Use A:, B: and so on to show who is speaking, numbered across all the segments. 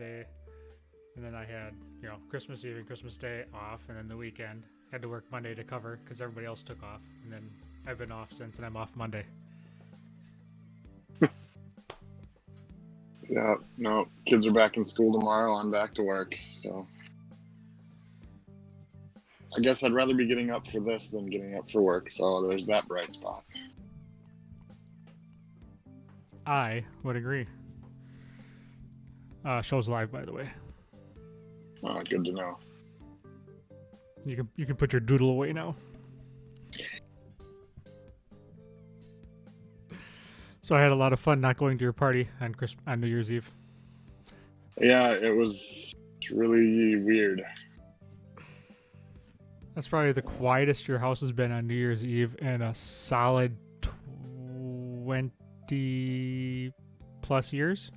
A: Sunday, and then I had Christmas Eve and Christmas Day off, and then the weekend had to work Monday to cover because everybody else took off, and then I've been off since, and I'm off Monday.
B: Yeah, no, kids are back in school tomorrow. I'm back to work, so I guess I'd rather be getting up for this than getting up for work. So there's that bright spot.
A: I would agree. Show's live, by the way.
B: Oh, good to know.
A: You can put your doodle away now. So I had a lot of fun not going to your party on New Year's Eve.
B: Yeah, it was really weird.
A: That's probably the quietest your house has been on New Year's Eve in a solid 20 plus years.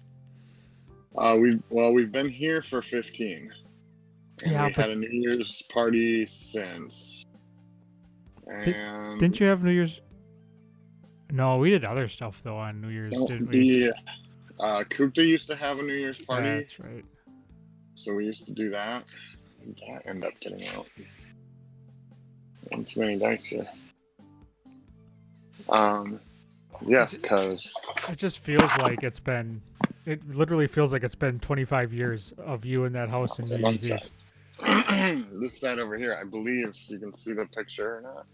B: We've been here for 15. And
A: yeah,
B: we've had a New Year's party since. And
A: didn't you have New Year's? No, we did other stuff though on New Year's, didn't we?
B: Kupta used to have a New Year's party.
A: Yeah, that's right.
B: So we used to do that. That ended up getting out. Too many dice here. Yes, because
A: it just feels like it literally feels like it's been 25 years of you in that house in New Year's Eve.
B: This side over here, I believe you can see the picture or not.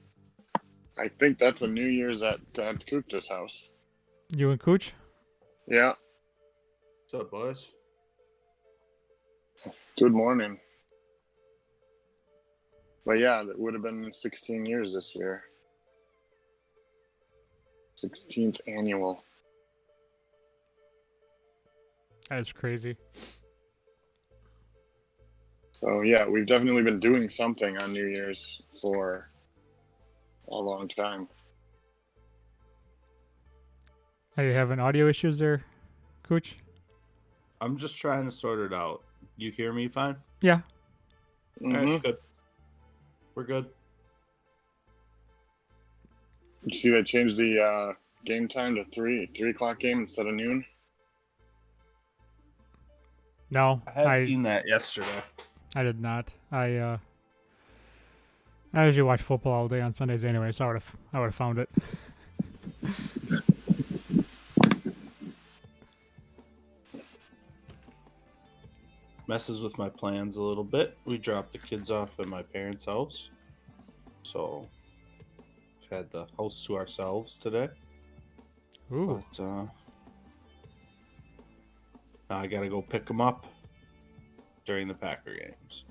B: I think that's a New Year's at Kupta's house.
A: You and Cooch?
B: Yeah.
C: What's up, boys?
B: Good morning. But yeah, that would have been 16 years this year. 16th annual.
A: That's crazy.
B: So yeah, we've definitely been doing something on New Year's for a long time.
A: Are you having audio issues there, Cooch?
C: I'm just trying to sort it out. You hear me fine?
A: Yeah.
B: Mm-hmm.
C: All right, good. We're good.
B: You see they changed the game time to 3 o'clock game instead of noon?
A: No,
C: I had seen that yesterday.
A: I did not. I usually watch football all day on Sundays anyway, so I would have found it.
C: Messes with my plans a little bit. We dropped the kids off at my parents' house, so we've had the house to ourselves today.
A: Ooh.
C: But now I gotta go pick them up during the Packer games.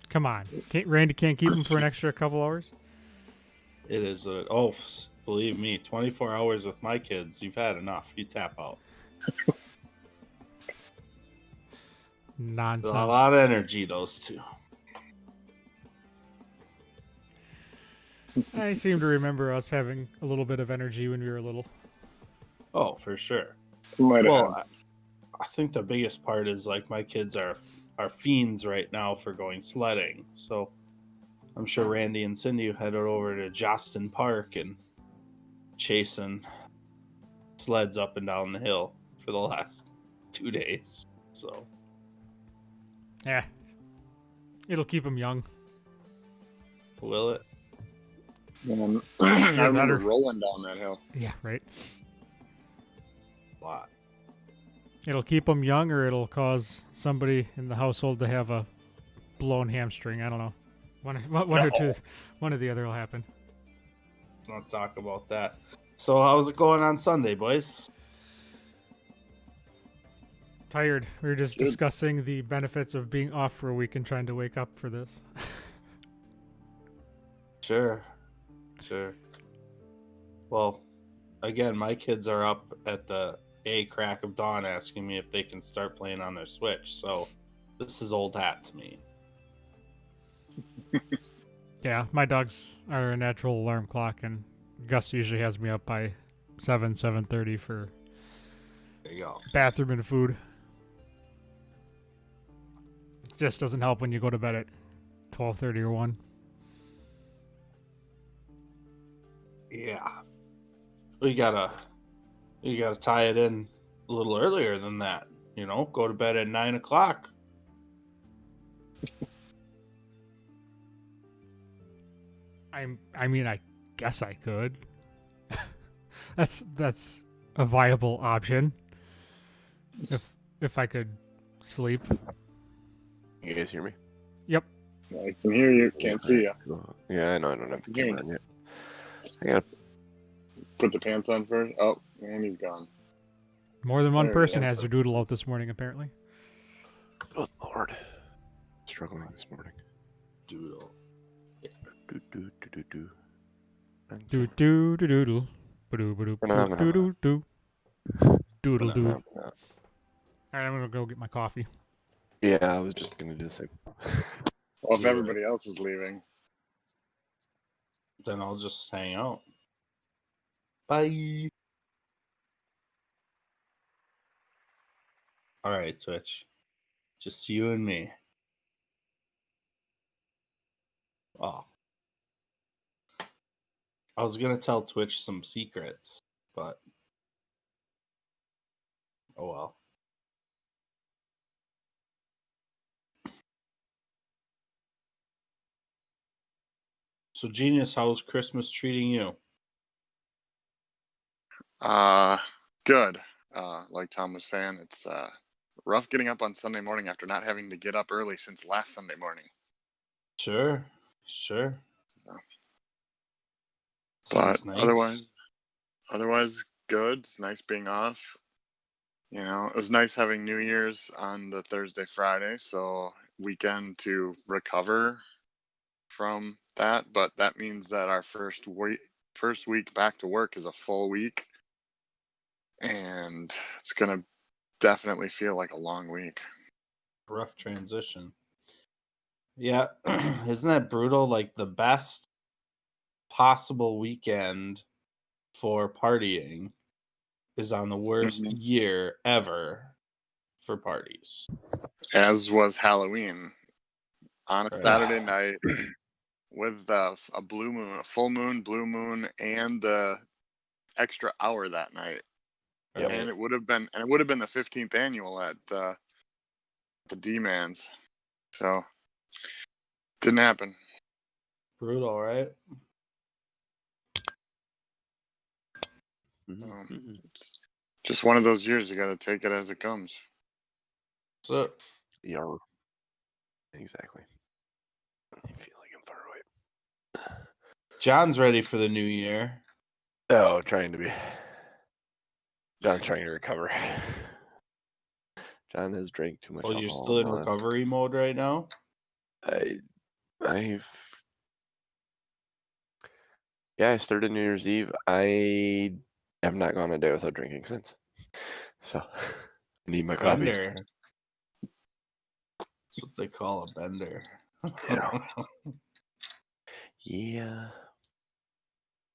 A: Come on, Randy can't keep them for an extra couple hours.
C: It is believe me, 24 hours with my kids, you've had enough. You tap out.
A: Nonsense.
C: A lot of energy, those two.
A: I seem to remember us having a little bit of energy when we were little.
C: Oh, for sure.
B: Well,
C: I think the biggest part is like my kids are fiends right now for going sledding. So I'm sure Randy and Cindy headed over to Jostin Park and chasing sleds up and down the hill for the last 2 days. So
A: yeah, it'll keep them young.
C: Will it?
B: I remember rolling down that hill.
A: Yeah, right.
C: A lot.
A: It'll keep them young, or it'll cause somebody in the household to have a blown hamstring. I don't know. One or two. One or the other will happen.
C: Let's not talk about that. So how's it going on Sunday, boys?
A: Tired. We were just
B: Good.
A: discussing the benefits of being off for a week and trying to wake up for this.
C: Sure. Well, again, my kids are up at the crack of dawn asking me if they can start playing on their Switch. So this is old hat to me.
A: Yeah, my dogs are a natural alarm clock, and Gus usually has me up by 7:30 for
C: There you go.
A: bathroom and food. It just doesn't help when you go to bed at 12:30 or 1.
C: Yeah. You gotta tie it in a little earlier than that. Go to bed at 9 o'clock.
A: I mean, I guess I could. That's a viable option. If I could sleep.
D: You guys hear me?
A: Yep.
B: I can hear you. Can't see you.
D: Yeah, I know. I don't have the camera on yet. I gotta
B: Put the pants on first. Oh, and he's gone.
A: More than one
B: There he
A: person
B: is.
A: has their doodle out this morning, apparently.
D: Good Lord. Struggling this morning.
C: Doodle.
D: Do, do, do, do, do.
A: Do do do doodle. Ba-doo, ba-doo,
D: Phenomenal.
A: doodle doo. Doodle doo.
D: Yeah,
A: Alright, I'm gonna go get my coffee.
D: I was just gonna do the same.
B: Well, if everybody else is leaving,
C: Then I'll just hang out. Bye. All right, Twitch. Just you and me. Oh. I was going to tell Twitch some secrets, but oh well. So, Genius, how's Christmas treating you?
B: good. Like Tom was saying, it's rough getting up on Sunday morning after not having to get up early since last Sunday morning.
C: Sure.
B: Yeah.
C: Sounds
B: But
C: nice.
B: otherwise good. It's nice being off. It was nice having New Year's on the Thursday, Friday, so weekend to recover from that. But that means that our first week back to work is a full week, and it's gonna definitely feel like a long week.
C: Rough transition. Yeah, isn't that brutal? Like the best possible weekend for partying is on the worst
B: Mhm.
C: year ever for parties.
B: As was Halloween on a
C: Right.
B: Saturday night with a blue moon, a full moon, blue moon, and the extra hour that night.
D: Yep.
B: And it would have been the 15th annual at the D-Mans. So didn't happen.
C: Brutal, right?
D: Mhm.
B: It's just one of those years. You got to take it as it comes.
C: So
D: Yeah. Exactly. I feel like I'm far away.
C: John's ready for the new year.
D: Oh, trying to be. John's trying to recover. John has drank too much
C: Well,
D: alcohol.
C: you're still in
D: the last-
C: recovery mode right now.
D: I started New Year's Eve. I have not gone a day without drinking since. So I need my coffee.
C: Bender. That's what they call a bender.
D: Yeah.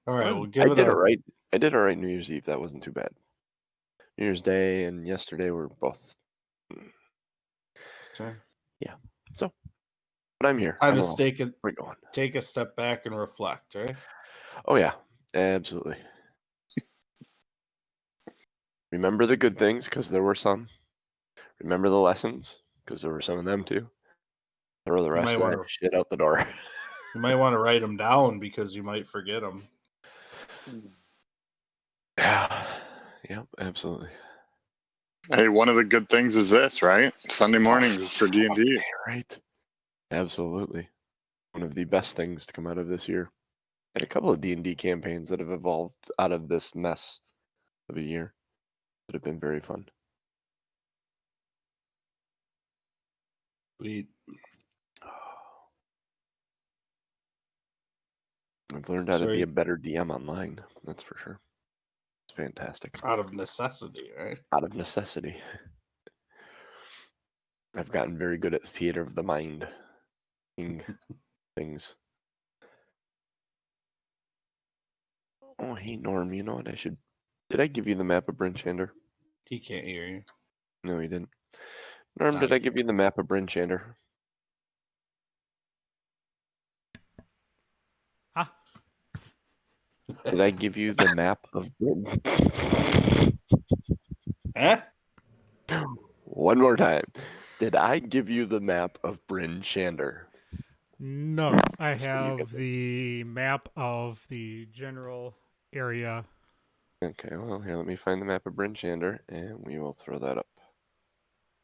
C: All right,
D: I
C: we'll give it
D: did
C: a
D: it right. I did all right New Year's Eve. That wasn't too bad. New Year's Day and yesterday were both.
C: Okay.
D: Yeah. So, but I'm here.
C: Time
D: I'm
C: to
D: alive. We're going.
C: take a step back and reflect, right?
D: Oh yeah, absolutely. Remember the good things because there were some. Remember the lessons because there were some of them too. Throw the rest of that shit out the door.
C: You might want to write them down because you might forget them.
D: Yeah. Yep. Absolutely.
B: Hey, one of the good things is this, right? Sunday mornings for D&D.
D: Right. Absolutely. One of the best things to come out of this year. And a couple of D&D campaigns that have evolved out of this mess of a year that have been very fun.
C: Sweet.
D: I've learned how to be a better DM online. That's for sure. It's fantastic.
C: Out of necessity, right?
D: Out of necessity. I've gotten very good at theater of the mind things. Oh, hey, Norm, you know what I should... Did I give you the map of Bryn Shander?
C: He can't hear you.
D: No, he didn't. Norm, did I give you the map of Bryn Shander?
A: Huh?
D: Did I give you the map of Bryn?
C: Huh?
D: one more time. Did I give you the map of Bryn Shander?
A: No, I
D: So you get
A: have the map of the general area.
D: Okay, well, here, let me find the map of Bryn Shander, and we will throw that up.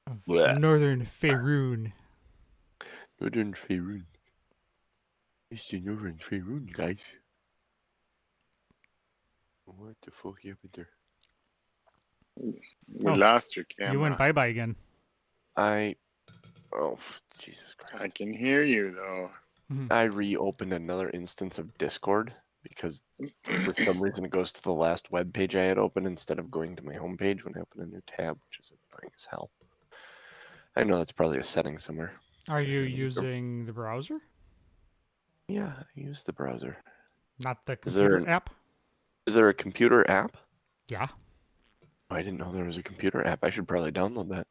A: Of
D: Blech.
A: Northern Faerun.
D: Northern Faerun. It's the Northern Faerun, guys. What the fuck happened there?
B: We
A: Oh,
B: lost your
A: You went
B: camera.
A: bye-bye again.
D: Oh, Jesus Christ.
B: I can hear you though.
D: I reopened another instance of Discord because for some reason it goes to the last web page I had opened instead of going to my home page when I open a new tab, which is annoying as hell. I know that's probably a setting somewhere.
A: Are you using the browser?
D: Yeah, I use the browser.
A: Not the
D: Is there
A: computer app?
D: Is there a computer app?
A: Yeah.
D: I didn't know there was a computer app. I should probably download that.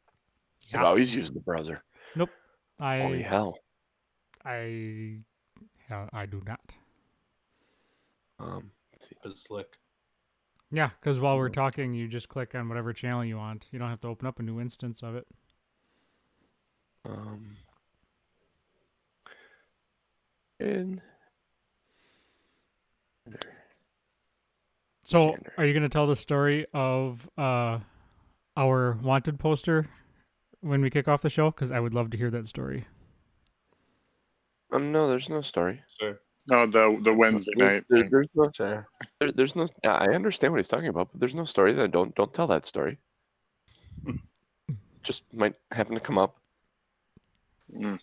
D: I've
A: Yeah.
D: always used the browser.
A: Nope.
D: Holy hell.
A: I do not.
D: Let's see.
C: It's slick.
A: Yeah, because while we're talking, you just click on whatever channel you want. You don't have to open up a new instance of it.
D: In there.
A: So,
D: Jander.
A: are you going to tell the story of our wanted poster when we kick off the show? Because I would love to hear that story.
D: No, there's no story.
C: Sure.
B: No, the Wednesday night thing.
D: There's no.
C: Sure.
D: There's no. Yeah, I understand what he's talking about, but there's no story. Then don't tell that story. Just might happen to come up.
B: Mm.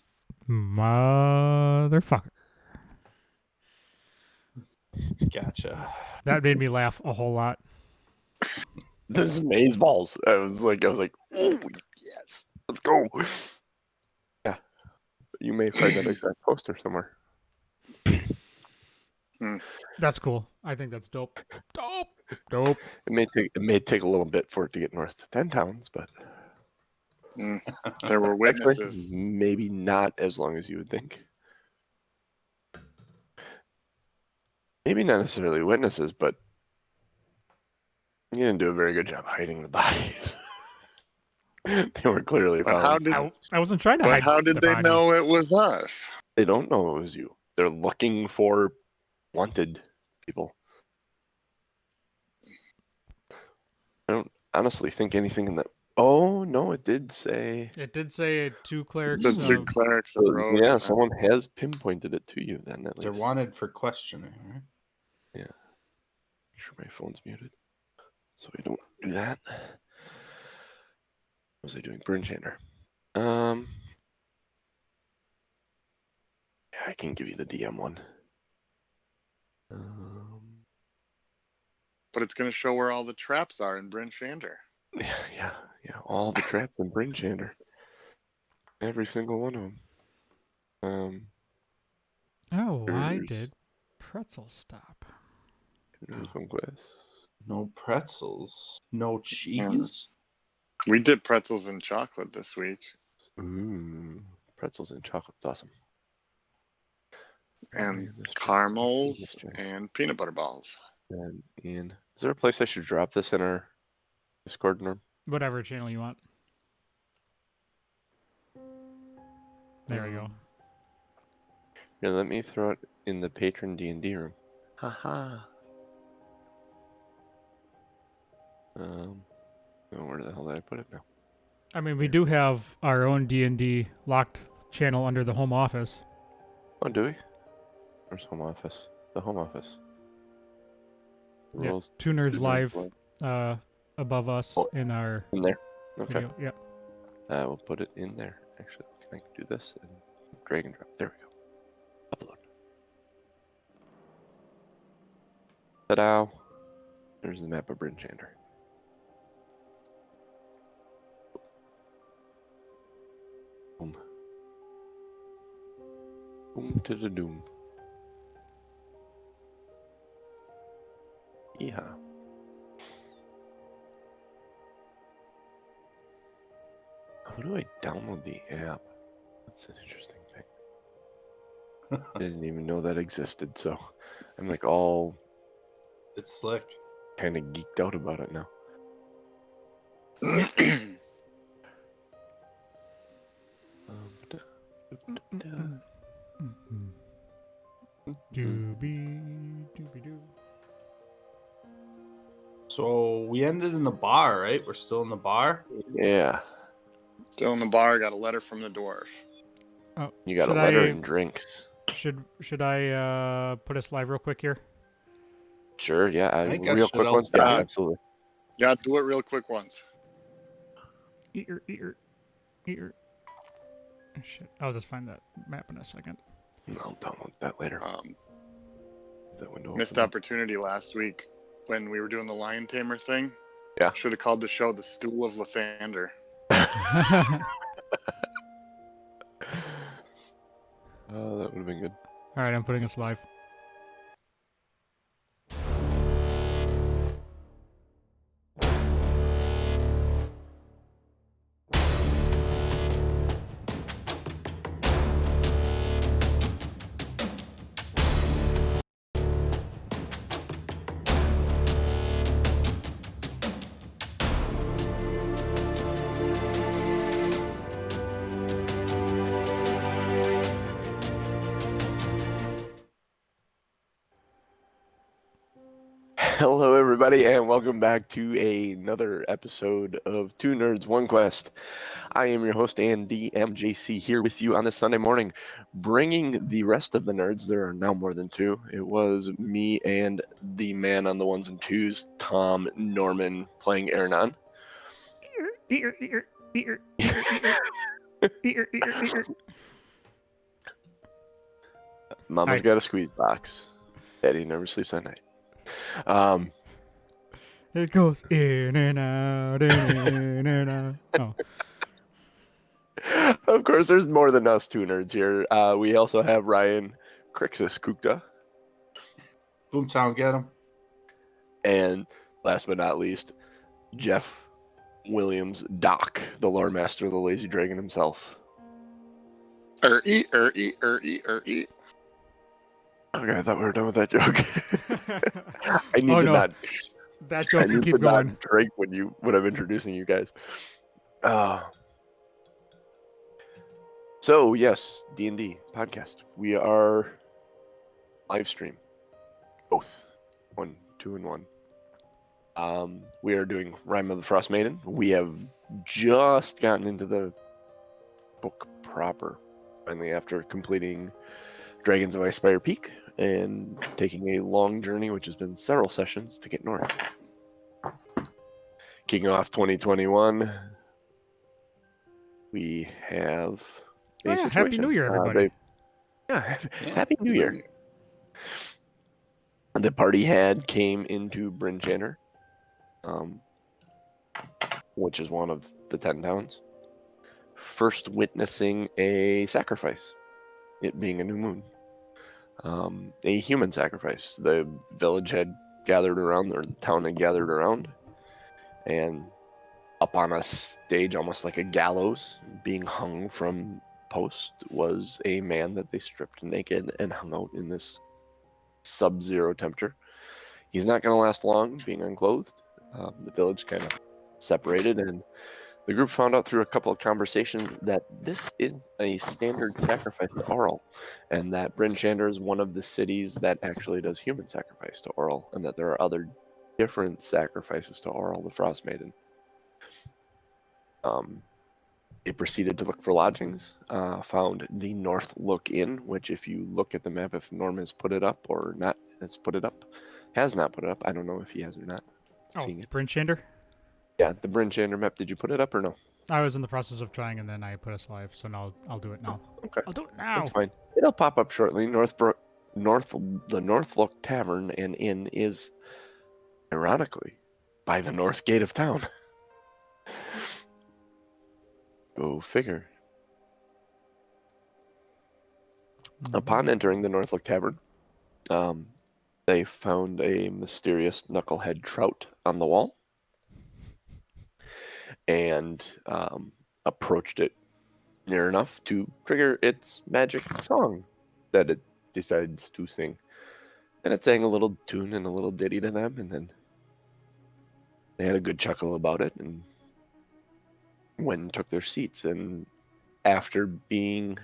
A: Motherfucker.
C: Gotcha.
A: That made me laugh a whole lot.
D: This is maze balls. I was like, oh yes, let's go. Yeah, you may find that exact poster somewhere.
A: That's cool. I think that's dope. Dope.
D: It may take a little bit for it to get north to 10 towns, but
B: There were
D: actually,
B: witnesses.
D: maybe not as long as you would think. Maybe not necessarily witnesses, but you didn't do a very good job hiding the bodies. They were clearly
B: But
D: found.
A: I wasn't trying to
B: But
A: hide
B: how did
A: the
B: they
A: bodies.
B: know it was us?
D: They don't know it was you. They're looking for wanted people. I don't honestly think anything in that. Oh no, it did say.
A: It did say two clearings.
B: It's the two clerics of road.
D: Yeah, someone has pinpointed it to you. Then at least
C: They're wanted for questioning, right?
D: Yeah. Make sure my phone's muted, so we don't do that. What was I doing? Bryn Shander. Yeah, I can give you the DM one.
B: But it's going to show where all the traps are in Bryn Shander.
D: Yeah. All the traps in Bryn Shander. Every single one of them.
A: Why
D: There's-
A: did pretzel stop?
D: There's one glass.
C: No pretzels. No cheese.
B: We did pretzels and chocolate this week.
D: Ooh, pretzels and chocolate's awesome.
B: And
D: This
B: caramels and peanut butter balls.
D: And Ian, is there a place I should drop this in our Discord, Norm?
A: Whatever channel you want. There we go.
D: Here, let me throw it in the patron D&D room. Haha. Where the hell did I put it now?
A: I mean, we do have our own D&D locked channel under the home office.
D: Oh, do we? Where's home office? The home office.
A: Yeah,
D: Rules.
A: Two Nerds
D: Two
A: Live
D: Nerds
A: above us in our
D: in there. Okay.
A: video. Yep.
D: We'll put it in there. Actually, can I do this and drag and drop? There we go. Upload. Ta-da! There's the map of Bryn Shander. Boom. Boom to the doom. Yeah. How do I download the app? That's an interesting thing. I didn't even know that existed, so I'm like all
C: It's slick.
D: kind of geeked out about it now.
A: Doobie-doo.
C: So we ended in the bar, right? We're still in the bar.
D: Yeah.
B: Still in the bar. Got a letter from the dwarf.
A: Oh,
D: You got
A: should
D: a letter
A: I
D: and drinks.
A: should I put us live real quick here?
D: Sure, yeah.
C: I think I
D: Real
C: should
D: quick ones?
C: also-
D: Yeah,
B: Yeah.
D: absolutely.
B: Yeah, do it real quick once.
A: Eater. Shit, I'll just find that map in a second.
D: I'll download that later. That window
B: Missed
D: open.
B: opportunity last week when we were doing the lion tamer thing.
D: Yeah.
B: Should have called the show "The Stool of Lathander."
D: Oh, that would have been good.
A: All right, I'm putting us live.
D: Hello, everybody, and welcome back to another episode of Two Nerds, One Quest. I am your host, Andy MJC, here with you on this Sunday morning, bringing the rest of the nerds. There are now more than two. It was me and the man on the ones and twos, Tom Norman, playing Ernan. Mama's
A: Hi.
D: got a squeeze box. Daddy never sleeps at night.
A: It goes in and out, in and out. Oh,
D: Of course, there's more than us two nerds here. We also have Ryan Crixus Kukta.
C: Boomtown, get him.
D: And last but not least, Jeff Williams Doc, the lore master of the Lazy Dragon himself.
B: Okay,
D: Okay, I thought we were done with that joke. I need
A: Oh,
D: to
A: no.
D: not.
A: that
D: I
A: joke can
D: need
A: keep
D: to not
A: going.
D: drink when I'm introducing you guys. So yes, D&D podcast. We are live stream, both 1, 2, and 1. We are doing Rime of the Frost Maiden. We have just gotten into the book proper, finally, after completing Dragons of Icespire Peak and taking a long journey, which has been several sessions, to get north. Kicking off 2021, we have a
A: Oh, yeah,
D: situation.
A: Happy New Year, everybody.
D: Happy New Year. The party came into Bryn Channer, which is one of the 10 towns, first witnessing a sacrifice, it being a new moon. A human sacrifice. The village had gathered around, or the town had gathered around, and up on a stage, almost like a gallows, being hung from post, was a man that they stripped naked and hung out in this sub-zero temperature. He's not going to last long being unclothed. The village kind of separated, and the group found out through a couple of conversations that this is a standard sacrifice to Auril, and that Bryn Shander is one of the cities that actually does human sacrifice to Auril, and that there are other different sacrifices to Auril, the Frost Maiden. They proceeded to look for lodgings, found the North Look Inn, which if you look at the map, if Norm has put it up or not, has not put it up. I don't know if he has or not.
A: Oh,
D: Seeing it.
A: Bryn Shander?
D: Yeah, the Bryn Shander map. Did you put it up or no?
A: I was in the process of trying, and then I put us live, so now I'll do it now.
D: Okay.
A: I'll do it now.
D: That's fine. It'll pop up shortly. The Northlook Tavern and Inn is, ironically, by the north gate of town. Go figure. Upon entering the Northlook Tavern, they found a mysterious knucklehead trout on the wall and approached it near enough to trigger its magic song that it decides to sing. And it sang a little tune and a little ditty to them, and then they had a good chuckle about it and went and took their seats. And after being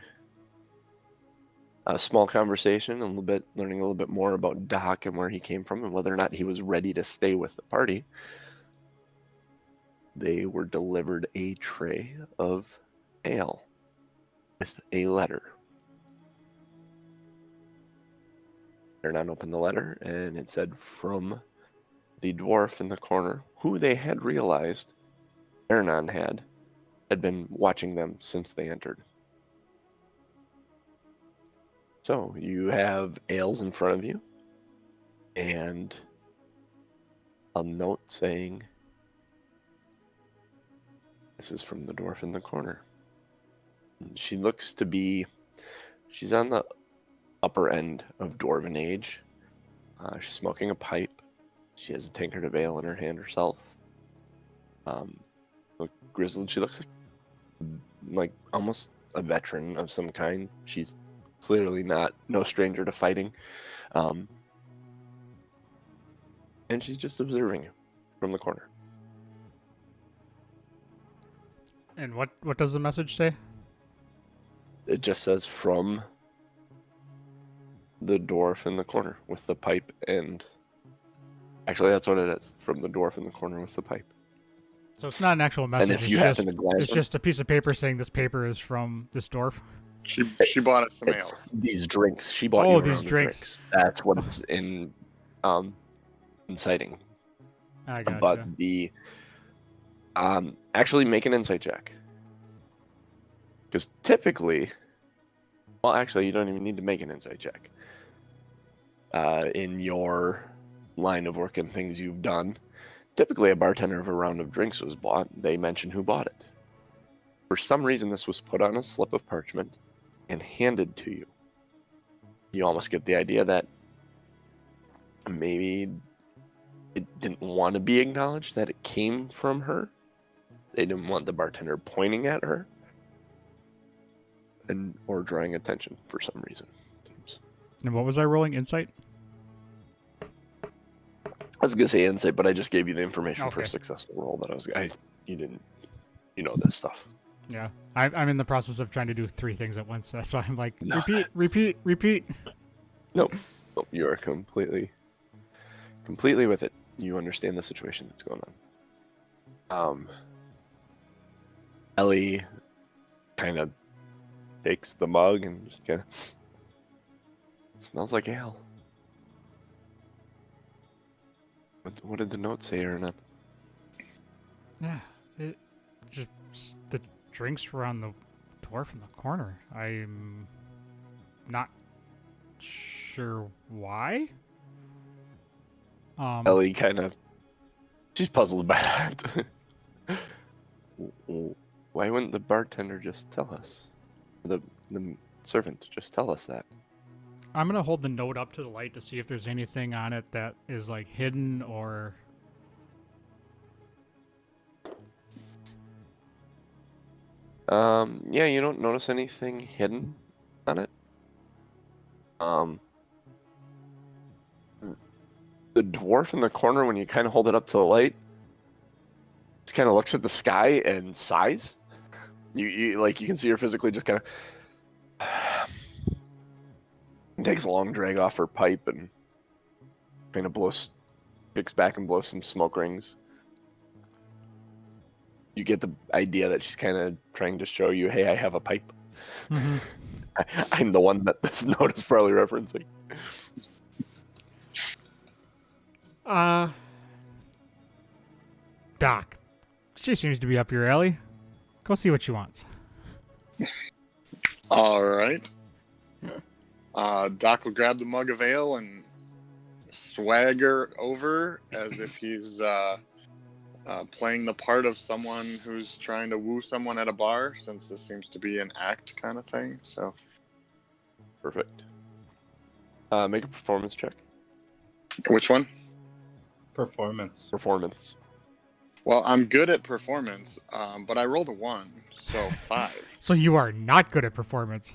D: a small conversation, learning a little bit more about Doc and where he came from and whether or not he was ready to stay with the party. They were delivered a tray of ale with a letter. Ernan opened the letter, and it said from the dwarf in the corner, who they had realized Ernan had been watching them since they entered. So you have ales in front of you, and a note saying, this is from the dwarf in the corner. She looks to be, she's on the upper end of dwarven age. She's smoking a pipe. She has a tankard of ale in her hand herself. Grizzled. She looks like almost a veteran of some kind. She's clearly no stranger to fighting. And she's just observing you from the corner.
A: And what does the message say?
D: It just says from the dwarf in the corner with the pipe, and actually that's what it is. From the dwarf in the corner with the pipe.
A: So it's not an actual message.
D: And if you happen to glance,
A: it's just a piece of paper saying this paper is from this dwarf.
B: She bought us some ale.
D: These drinks. She bought you
A: these
D: around
A: drinks.
D: That's what it's inciting.
A: I gotcha.
D: But the actually make an insight check. Because typically, well, actually, you don't even need to make an insight check. In your line of work and things you've done, typically a bartender of a round of drinks was bought. They mention who bought it. For some reason, this was put on a slip of parchment and handed to you. You almost get the idea that maybe it didn't want to be acknowledged that it came from her. They didn't want the bartender pointing at her or drawing attention for some reason.
A: And what was I rolling? Insight?
D: I was gonna say insight, but I just gave you the information for a
A: Okay.
D: successful roll. You know this stuff.
A: Yeah. I'm in the process of trying to do 3 things at once, so I'm like,
D: No,
A: repeat.
D: Nope, you are completely with it. You understand the situation that's going on. Ellie kind of takes the mug and just kind of smells like ale. What did the note say, Erna?
A: Yeah. It just the drinks were on the dwarf in the corner. I'm not sure why.
D: Ellie she's puzzled by that. Why wouldn't the bartender just tell us? The servant just tell us that?
A: I'm gonna hold the note up to the light to see if there's anything on it that is like hidden or.
D: Yeah, you don't notice anything hidden on it. The dwarf in the corner, when you kind of hold it up to the light, just kind of looks at the sky and sighs. You can see her physically just kind of takes a long drag off her pipe and kind of kicks back and blows some smoke rings. You get the idea that she's kind of trying to show you, hey, I have a pipe.
A: Mm-hmm.
D: I'm the one that this note is probably referencing.
A: Doc. She seems to be up your alley. Go see what she wants.
B: All right. Doc will grab the mug of ale and swagger over as if he's playing the part of someone who's trying to woo someone at a bar, since this seems to be an act kind of thing. So,
D: Perfect. Make a performance check.
B: which one?
C: Performance.
D: Performance.
B: Well, I'm good at performance, but I rolled a 1, so 5.
A: So you are not good at performance.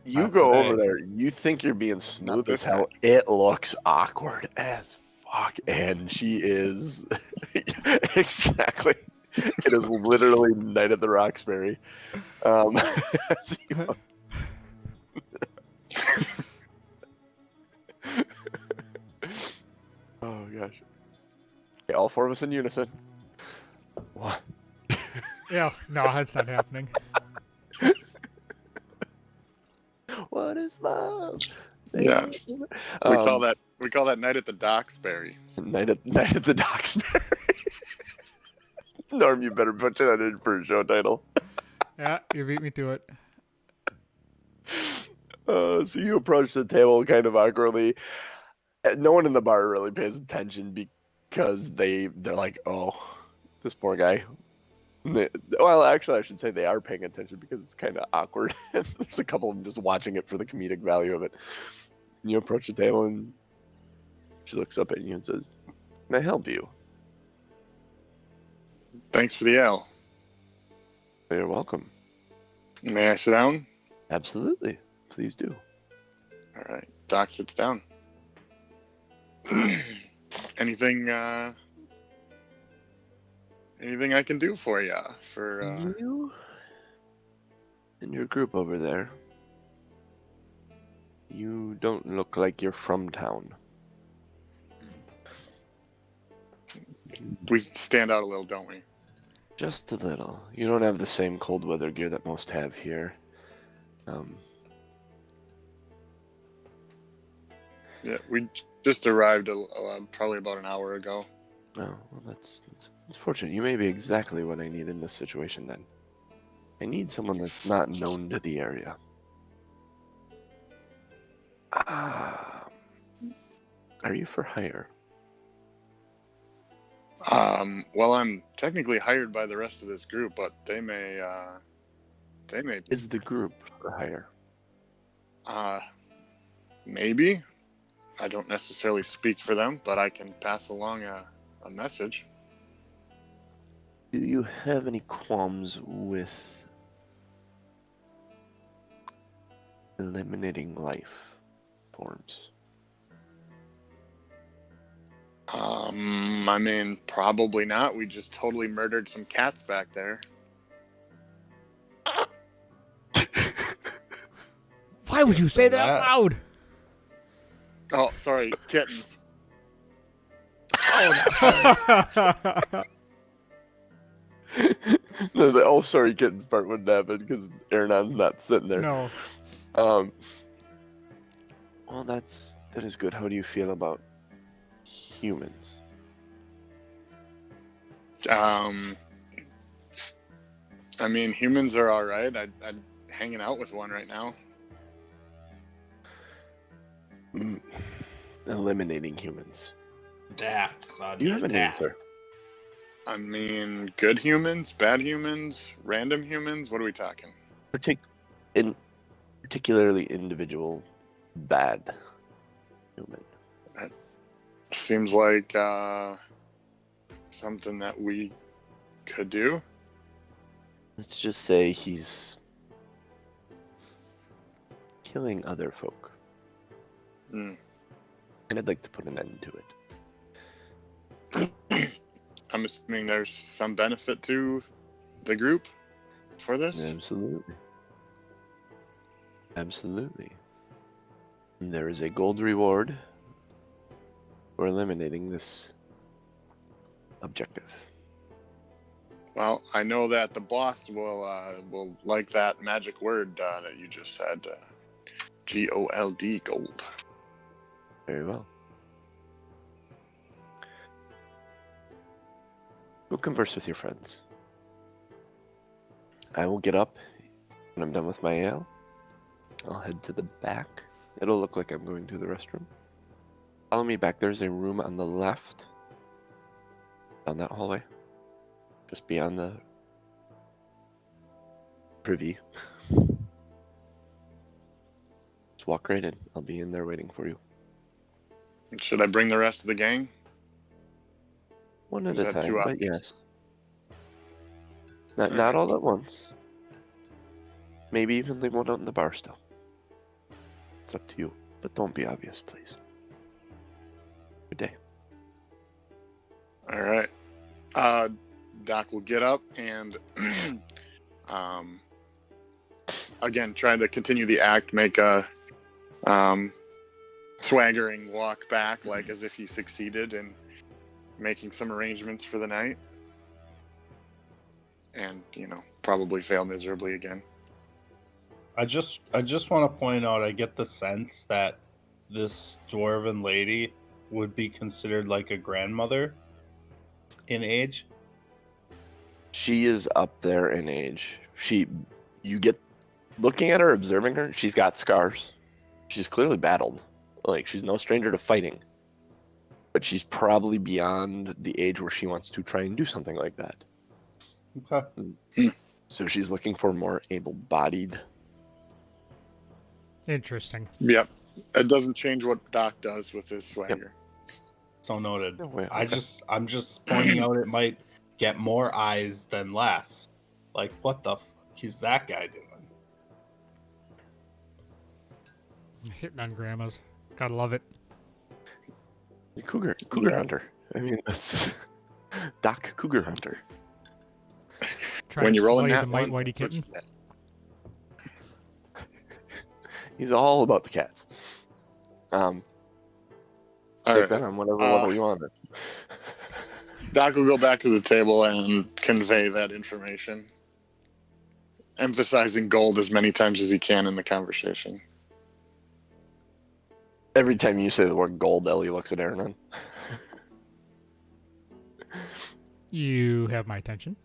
D: You
C: Not
D: go
C: today.
D: over there. You think you're being smooth
B: Not this
D: as hell.
B: time.
D: It looks awkward as fuck, and she is exactly. It is literally Night at the Roxbury. So Oh gosh. Okay, all four of us in unison. What?
A: Yeah, no, that's not happening.
D: What is love?
B: Yes. So we call that night at the Docksbury.
D: Night at the Docksbury. Norm, you better put that in for a show title.
A: Yeah, you beat me to it.
D: So you approach the table kind of awkwardly. No one in the bar really pays attention because they're like, oh, this poor guy. Well, actually, I should say they are paying attention because it's kind of awkward. There's a couple of them just watching it for the comedic value of it. You approach the table and she looks up at you and says, "Can I help you?"
B: Thanks for the ale.
D: You're welcome.
B: May I sit down?
D: Absolutely. Please do.
B: All right. Doc sits down. Anything I can do for you?
D: You and your group over there, you don't look like you're from town.
B: We stand out a little, don't we?
D: Just a little. You don't have the same cold weather gear that most have here.
B: Yeah, we just arrived probably about an hour ago.
D: Oh, well, that's fortunate. You may be exactly what I need in this situation then. I need someone that's not known to the area. Are you for hire?
B: Well, I'm technically hired by the rest of this group, but they may
D: Is the group for hire?
B: maybe. I don't necessarily speak for them, but I can pass along a message.
D: Do you have any qualms with eliminating life forms?
B: I mean, probably not. We just totally murdered some cats back there.
A: Why would you say that out loud?
B: Oh, sorry, kittens.
D: No, the "oh sorry kittens" part wouldn't happen because Aaronon's not sitting there.
A: No.
D: Well, that is good. How do you feel about humans?
B: I mean, humans are all right. I'm hanging out with one right now.
D: Eliminating humans.
C: Daft, son.
D: Do you have an answer?
B: I mean, good humans, bad humans, random humans. What are we talking?
D: Particularly individual bad human.
B: That seems like something that we could do.
D: Let's just say he's killing other folk. And I'd like to put an end to it.
B: I'm assuming there's some benefit to the group for this?
D: Absolutely. And there is a gold reward for eliminating this objective.
B: Well, I know that the boss will like that magic word that you just said. GOLD, gold.
D: Very well. Go converse with your friends. I will get up when I'm done with my ale. I'll head to the back. It'll look like I'm going to the restroom. Follow me back. There's a room on the left. Down that hallway. Just beyond the privy. Just walk right in. I'll be in there waiting for you.
B: Should I bring the rest of the gang?
D: One at
B: Is
D: a
B: that
D: time,
B: two
D: but
B: options?
D: yes. Not all at once. Maybe even leave one out in the bar still. It's up to you, but don't be obvious, please. Good day.
B: All right. Doc will get up and again try to continue the act, make a swaggering walk back, like as if he succeeded in making some arrangements for the night. And, probably fail miserably again.
C: I just want to point out, I get the sense that this dwarven lady would be considered like a grandmother in age.
D: She is up there in age. You get looking at her, observing her. She's got scars. She's clearly battled. Like, she's no stranger to fighting. But she's probably beyond the age where she wants to try and do something like that.
C: Okay.
D: So she's looking for more able-bodied.
A: Interesting.
B: Yep. It doesn't change what Doc does with his swagger.
C: So noted.
D: No way,
C: I'm
D: okay.
C: just pointing out it might get more eyes than less. Like, what the fuck is that guy doing?
A: Hitting on grandmas. Gotta love it.
D: The Cougar Hunter. I mean, that's Doc Cougar Hunter.
A: Trying
B: When
A: to
B: you're rolling
A: slay
B: that
A: the might
B: one,
A: whitey
B: that's what
A: kitten.
B: you get.
D: He's all about the cats.
B: All
D: Take
B: right.
D: that on whatever level you want it.
B: Doc will go back to the table and convey that information, emphasizing gold as many times as he can in the conversation.
D: Every time you say the word gold, Ellie looks at Aaron.
A: You have my attention.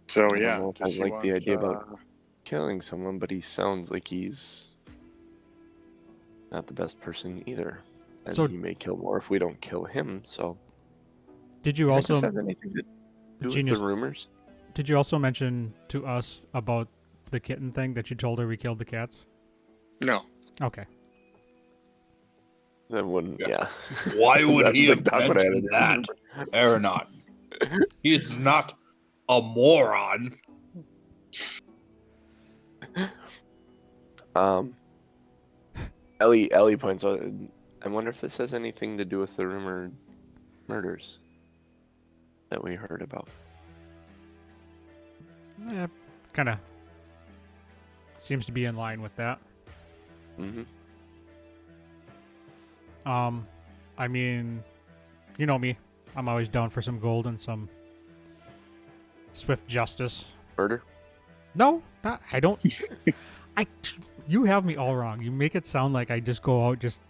B: So
D: I don't
B: yeah,
D: know if
B: does
D: I
B: she
D: like the
B: wants,
D: idea about killing someone, but he sounds like he's not the best person either. And
A: So-
D: he may kill more if we don't kill him, so...
A: Did you
D: Do you think this
A: also
D: has anything to do
A: Genius-
D: with the rumors?
A: did you also mention to us about the kitten thing that you told her we killed the cats?
B: no.
A: Okay.
D: That wouldn't, yeah.
C: Why would
D: That's
C: he
D: the
C: have
D: Doc would add
C: mentioned
D: it
C: that?
D: in.
C: Aranon. He's not a moron.
D: Ellie points out, I wonder if this has anything to do with the rumored murders that we heard about.
A: Yeah, kind of seems to be in line with that.
D: Mm-hmm.
A: I mean, you know me. I'm always down for some gold and some swift justice.
D: Murder?
A: No, not, I don't. You have me all wrong. You make it sound like I just go out just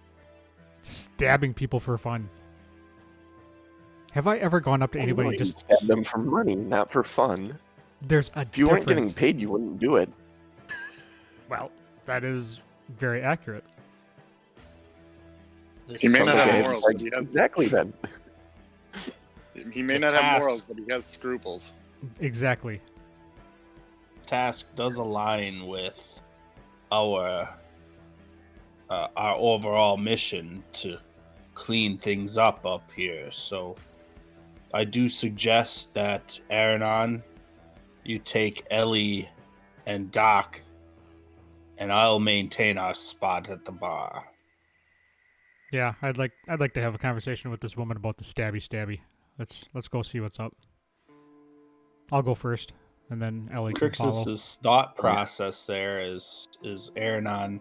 A: stabbing people for fun. Have I ever gone up to anybody
D: You
A: just
D: stab them for money, not for fun.
A: There's a
D: If you weren't getting
A: difference.
D: paid, you wouldn't do it.
A: Well, that is very accurate.
B: He may
D: Sounds
B: not
D: like
B: have
D: a-
B: morals,
D: like-
B: but he has.
D: Exactly then.
B: He may
C: The
B: not have
C: task.
B: morals, but he has scruples.
A: Exactly.
C: Task does align with our overall mission to clean things up here. So I do suggest that Aranon, you take Ellie and Doc, and I'll maintain our spot at the bar.
A: Yeah, I'd like to have a conversation with this woman about the stabby. Let's go see what's up. I'll go first, and then Ellie can follow.
C: Crixus's thought process there is Aranon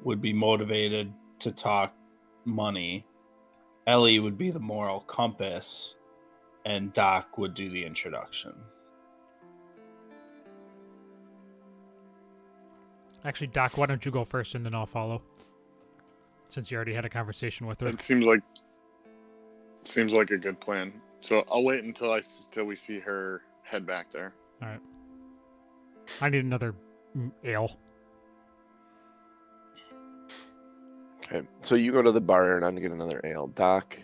C: would be motivated to talk money. Ellie would be the moral compass, and Doc would do the introduction.
A: Actually, Doc, why don't you go first, and then I'll follow. Since you already had a conversation with her.
B: It seems like a good plan. So I'll wait until we see her head back there.
A: All right. I need another ale.
D: Okay, so you go to the bar and get another ale. Doc,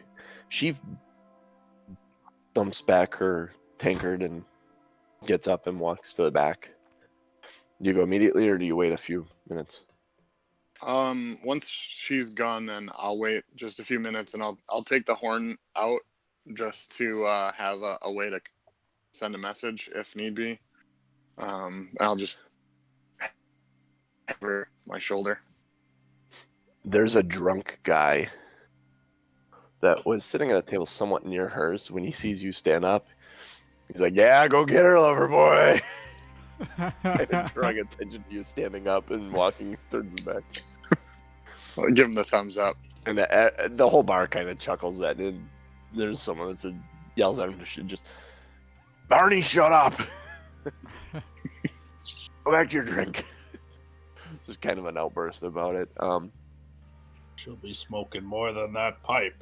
D: she dumps back her tankard and gets up and walks to the back. Do you go immediately, or do you wait a few minutes?
B: Once she's gone, then I'll wait just a few minutes, and I'll take the horn out just to have a way to send a message if need be. I'll just over my shoulder.
D: There's a drunk guy that was sitting at a table somewhat near hers when he sees you stand up. He's like, "Yeah, go get her, lover boy." kind of drawing attention to you standing up and walking towards the back.
B: I'll give him the thumbs up.
D: And the whole bar kind of chuckles at it. There's someone that yells at him to just, Barney, shut up! Go back to your drink. Just kind of an outburst about it.
C: She'll be smoking more than that pipe.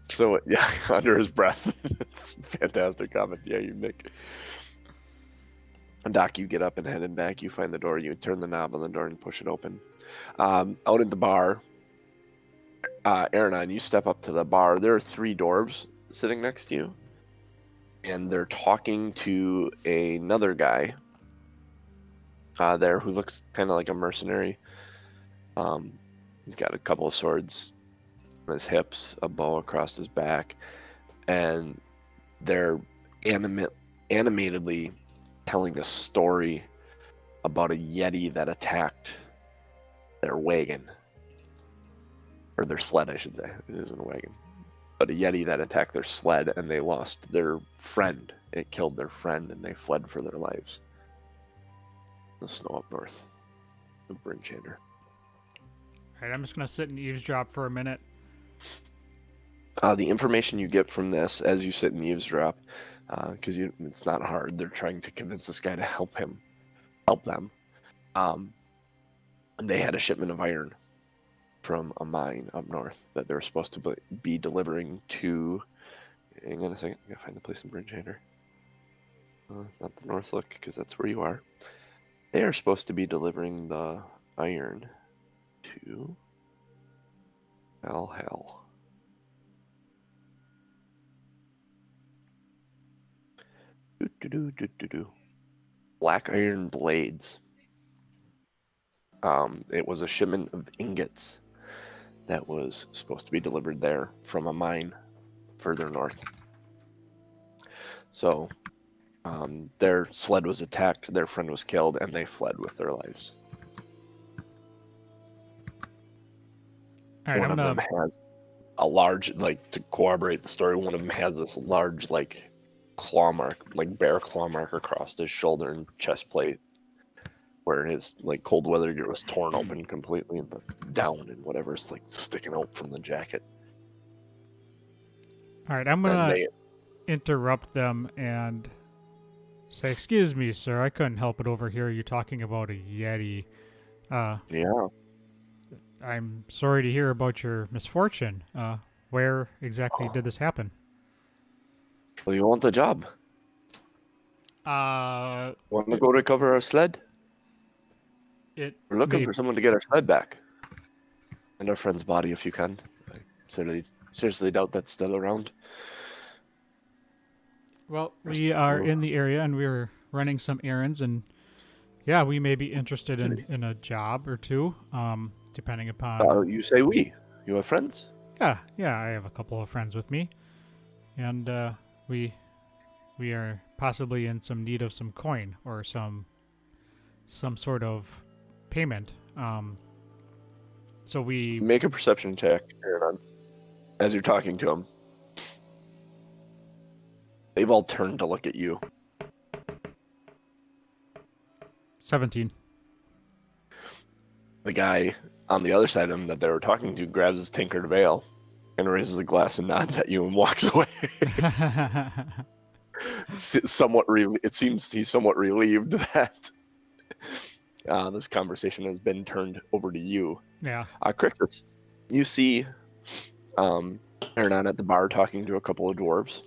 D: So yeah, under his breath. It's a fantastic comment. Yeah, you Nick. Doc, you get up and head in back. You find the door. You turn the knob on the door and push it open. Out at the bar, Aaron, you step up to the bar. There are 3 dwarves sitting next to you, and they're talking to another guy there who looks kind of like a mercenary. He's got a couple of swords on his hips, a bow across his back, and they're animatedly telling a story about a Yeti that attacked their wagon. Or their sled, I should say. It isn't a wagon. But a Yeti that attacked their sled, and they lost their friend. It killed their friend, and they fled for their lives. The snow up north of Bryn Shander.
A: Alright, I'm just going to sit and eavesdrop for a minute.
D: The information you get from this as you sit and eavesdrop, because it's not hard. They're trying to convince this guy to help them. And they had a shipment of iron from a mine up north that they were supposed to be delivering to. Hang on a second, I gotta find the place in Bryn Shander. Not the North Look, because that's where you are. They are supposed to be delivering the iron to hell. Black iron blades. It was a shipment of ingots that was supposed to be delivered there from a mine further north. So their sled was attacked, their friend was killed, and they fled with their lives.
A: All right,
D: One of them has a large, to corroborate the story, one of them has this large, claw mark, bear claw mark across his shoulder and chest plate, where his cold weather gear was torn open completely, and the down and whatever's sticking out from the jacket.
A: All right, I'm gonna interrupt them and say, "Excuse me, sir. I couldn't help but overhear you talking about a Yeti.
D: Yeah.
A: I'm sorry to hear about your misfortune. Where exactly did this happen?"
D: Well, you want a job? Want to go recover our sled? We're looking for someone to get our sled back. And our friend's body, if you can. I seriously doubt that's still around.
A: Well, we are in the area and we're running some errands, and yeah, we may be interested in a job or two, depending upon...
D: You say we? You have friends?
A: Yeah, I have a couple of friends with me, and we are possibly in some need of some coin or some sort of payment. So we
D: make a perception check, Aaron, as you're talking to them. They've all turned to look at you.
A: 17.
D: The guy on the other side of him that they were talking to grabs his tinkered veil and raises a glass and nods at you and walks away. It seems he's somewhat relieved that this conversation has been turned over to you.
A: Yeah.
D: Crixus, you see Aaron at the bar talking to a couple of dwarves.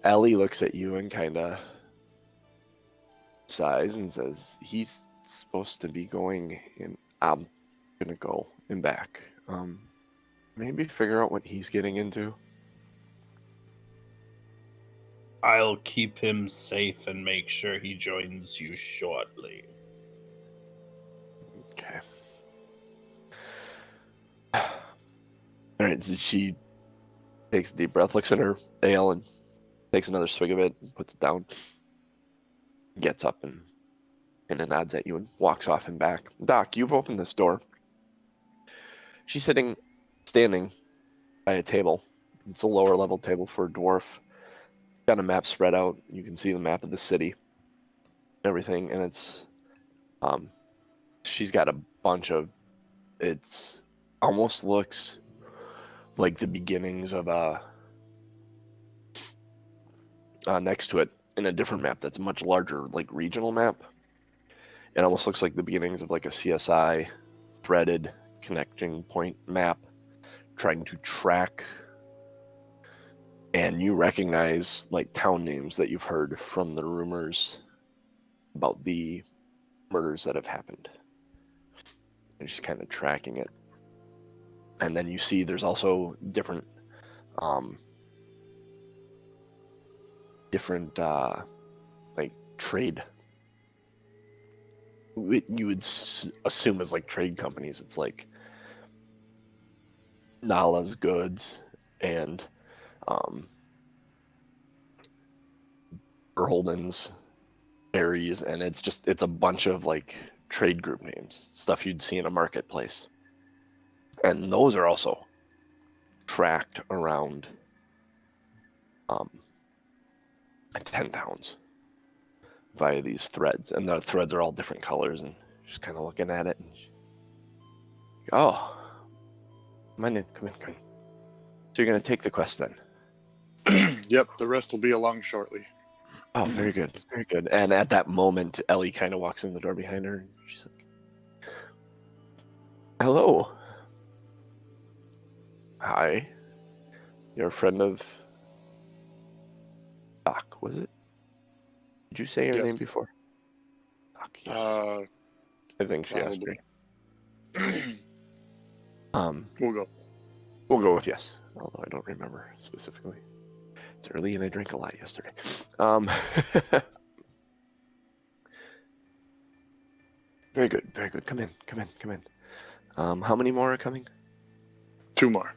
D: Ellie looks at you and kind of sighs and says, "He's supposed to be going, and I'm gonna go and back. Maybe figure out what he's getting into."
C: I'll keep him safe and make sure he joins you shortly.
D: Okay. All right, so she takes a deep breath, looks at her ale, and takes another swig of it, and puts it down. Gets up and then nods at you and walks off and back. Doc, you've opened this door. She's standing by a table, it's a lower level table for a dwarf. Got a map spread out. You can see the map of the city, everything, and it's she's got a bunch of. It's almost looks like the beginnings of next to it in a different map that's a much larger, like regional map. It almost looks like the beginnings of like a CSI threaded connecting point map, trying to track. And you recognize like town names that you've heard from the rumors about the murders that have happened. And just kind of tracking it. And then you see there's also different like trade. You would assume as like trade companies. It's like Nala's goods and Berholden's berries, and it's a bunch of like trade group names, stuff you'd see in a marketplace. And those are also tracked around 10 towns via these threads. And the threads are all different colors, and just kind of looking at it. And oh, come in. So you're going to take the quest then?
B: Yep, the rest will be along shortly.
D: Oh, very good. Very good. And at that moment, Ellie kind of walks in the door behind her, and she's like, hello. Hi. You're a friend of Doc, was it? Did you say your name before? Doc, yes. I think she asked me. We'll go with yes, although I don't remember specifically. It's early and I drank a lot yesterday. Very good, very good. Come in. How many more are coming?
B: 2 more.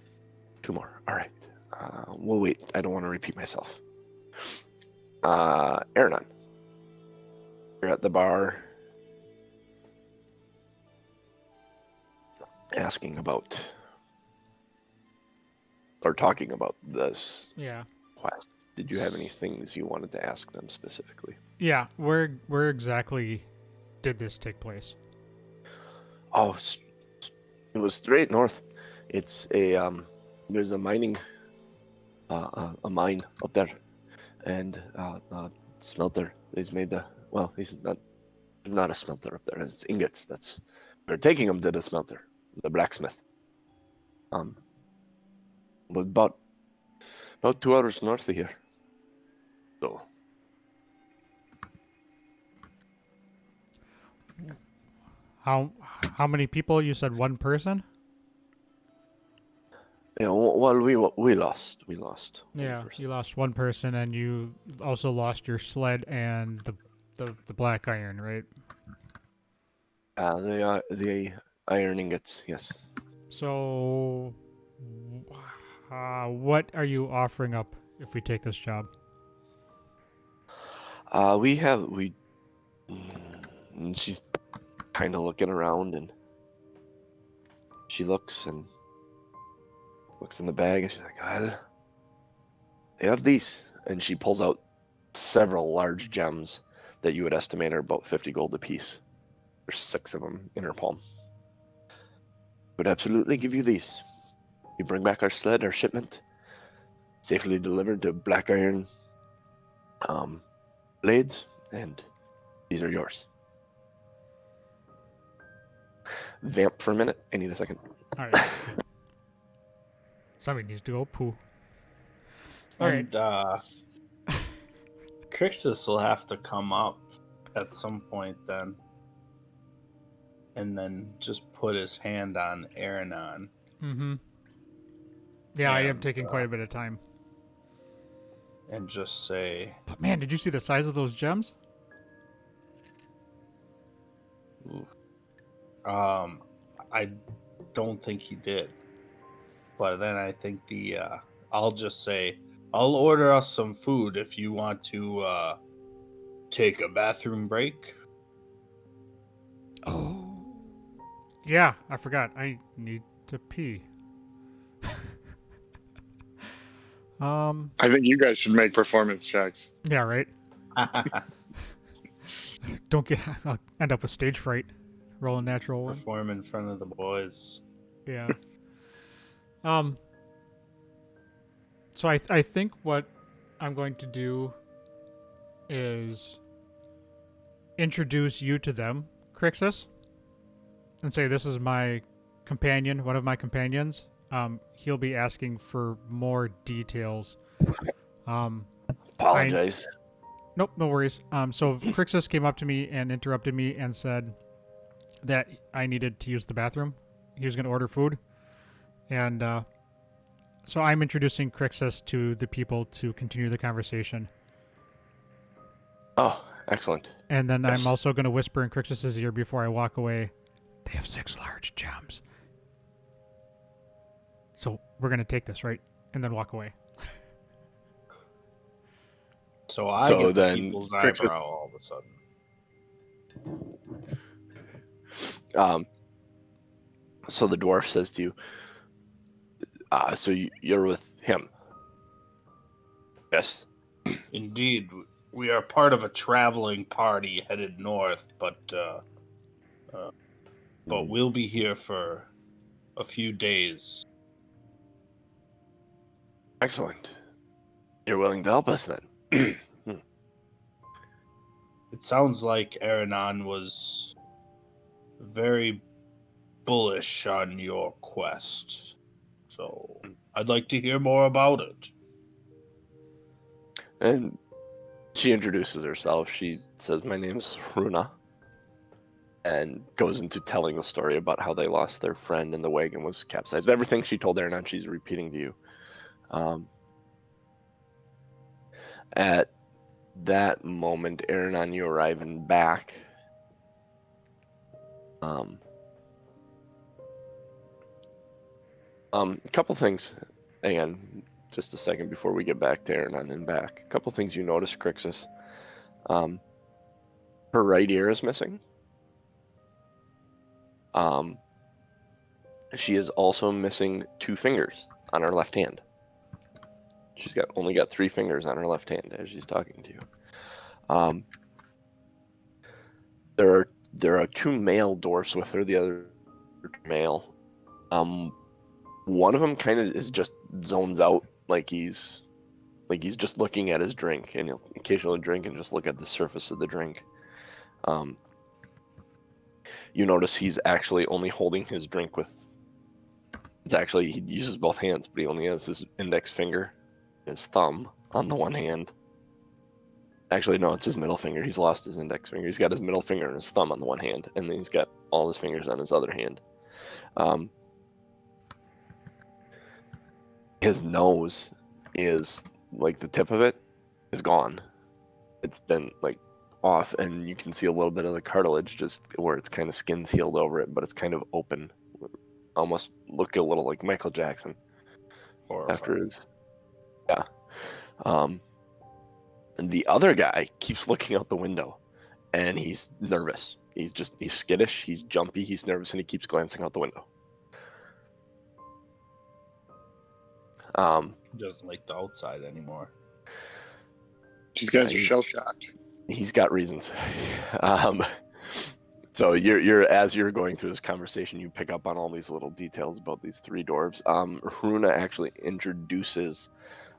D: 2 more. All right. We'll wait. I don't want to repeat myself. Aranon, you're at the bar asking about or talking about this quest. Did you have any things you wanted to ask them specifically?
A: Yeah, where exactly did this take place?
D: Oh, it was straight north. It's there's a mining a mine up there, and smelter. He's made he's not a smelter up there. It's ingots. They're taking him to the smelter, the blacksmith. But about 2 hours north of here. So.
A: How many people? You said one person?
D: Yeah, well, we lost.
A: Yeah, you lost one person, and you also lost your sled and the black iron, right?
D: The iron ingots, yes.
A: So, what are you offering up if we take this job?
D: And she's kind of looking around, and she looks in the bag, and she's like, they have these. And she pulls out several large gems that you would estimate are about 50 gold apiece. There's 6 of them in her palm. Would absolutely give you these. You bring back our sled, our shipment, safely delivered to Black Iron blades, and these are yours. Vamp for a minute. I need a second.
A: All right. Somebody needs to go poo. All right.
C: Crixus will have to come up at some point then. And then just put his hand on Aranon.
A: Mm-hmm. Yeah, I am taking quite a bit of time.
C: And just say...
A: But man, did you see the size of those gems?
C: I don't think he did. But then I think I'll just say, I'll order us some food if you want to take a bathroom break.
A: Oh. Yeah, I forgot. I need to pee.
B: I think you guys should make performance checks.
A: Yeah, right. Don't get. I'll end up with stage fright. Roll a natural one.
C: Perform in front of the boys.
A: Yeah. So I think what I'm going to do is introduce you to them, Crixus, and say this is my companion, one of my companions. He'll be asking for more details.
D: Apologize.
A: Nope, no worries. So Crixus came up to me and interrupted me and said that I needed to use the bathroom. He was going to order food, and so I'm introducing Crixus to the people to continue the conversation.
D: Oh, excellent.
A: And then
D: Yes.
A: I'm also going to whisper in Crixus's ear before I walk away. They have 6 large gems. So we're going to take this, right? And then walk away.
C: So I
D: So
C: get the
D: then
C: people's
D: Crixus-
C: eyebrow all of a sudden.
D: So the dwarf says to you, so you're with him? Yes.
C: Indeed, we are part of a traveling party headed north, but we'll be here for a few days.
D: Excellent. You're willing to help us then?
C: It sounds like Aranon was very bullish on your quest, so I'd like to hear more about it.
D: And she introduces herself. She says, my name's Runa. And goes into telling the story about how they lost their friend and the wagon was capsized. Everything she told Aranon, she's repeating to you. At that moment, Aranon, you arrive in back. A couple things. Again, just a second before we get back to Aranon and back. A couple things you notice, Crixus. Her right ear is missing. She is also missing 2 fingers on her left hand. She's only got 3 fingers on her left hand as she's talking to you. There are 2 male dwarfs with her. The other male. One of them kind of is just zones out, like he's just looking at his drink, and he'll occasionally drink and just look at the surface of the drink. You notice he's actually only holding his drink with. He uses both hands, but he only has his index finger, his thumb on the one hand. Actually, no, it's his middle finger. He's lost his index finger. He's got his middle finger and his thumb on the one hand, and then he's got all his fingers on his other hand. His nose is, like, the tip of it is gone. It's been, like, off, and you can see a little bit of the cartilage just where it's kind of skin's healed over it, but it's kind of open. Almost look a little like Michael Jackson.
C: Horrifying.
D: After his... Yeah. And the other guy keeps looking out the window, and he's nervous. He's skittish, he's jumpy, he's nervous, and he keeps glancing out the window.
C: He doesn't like the outside anymore.
B: These guys are shell shocked.
D: He's got reasons. So you're as you're going through this conversation, you pick up on all these little details about these 3 dwarves. Runa actually introduces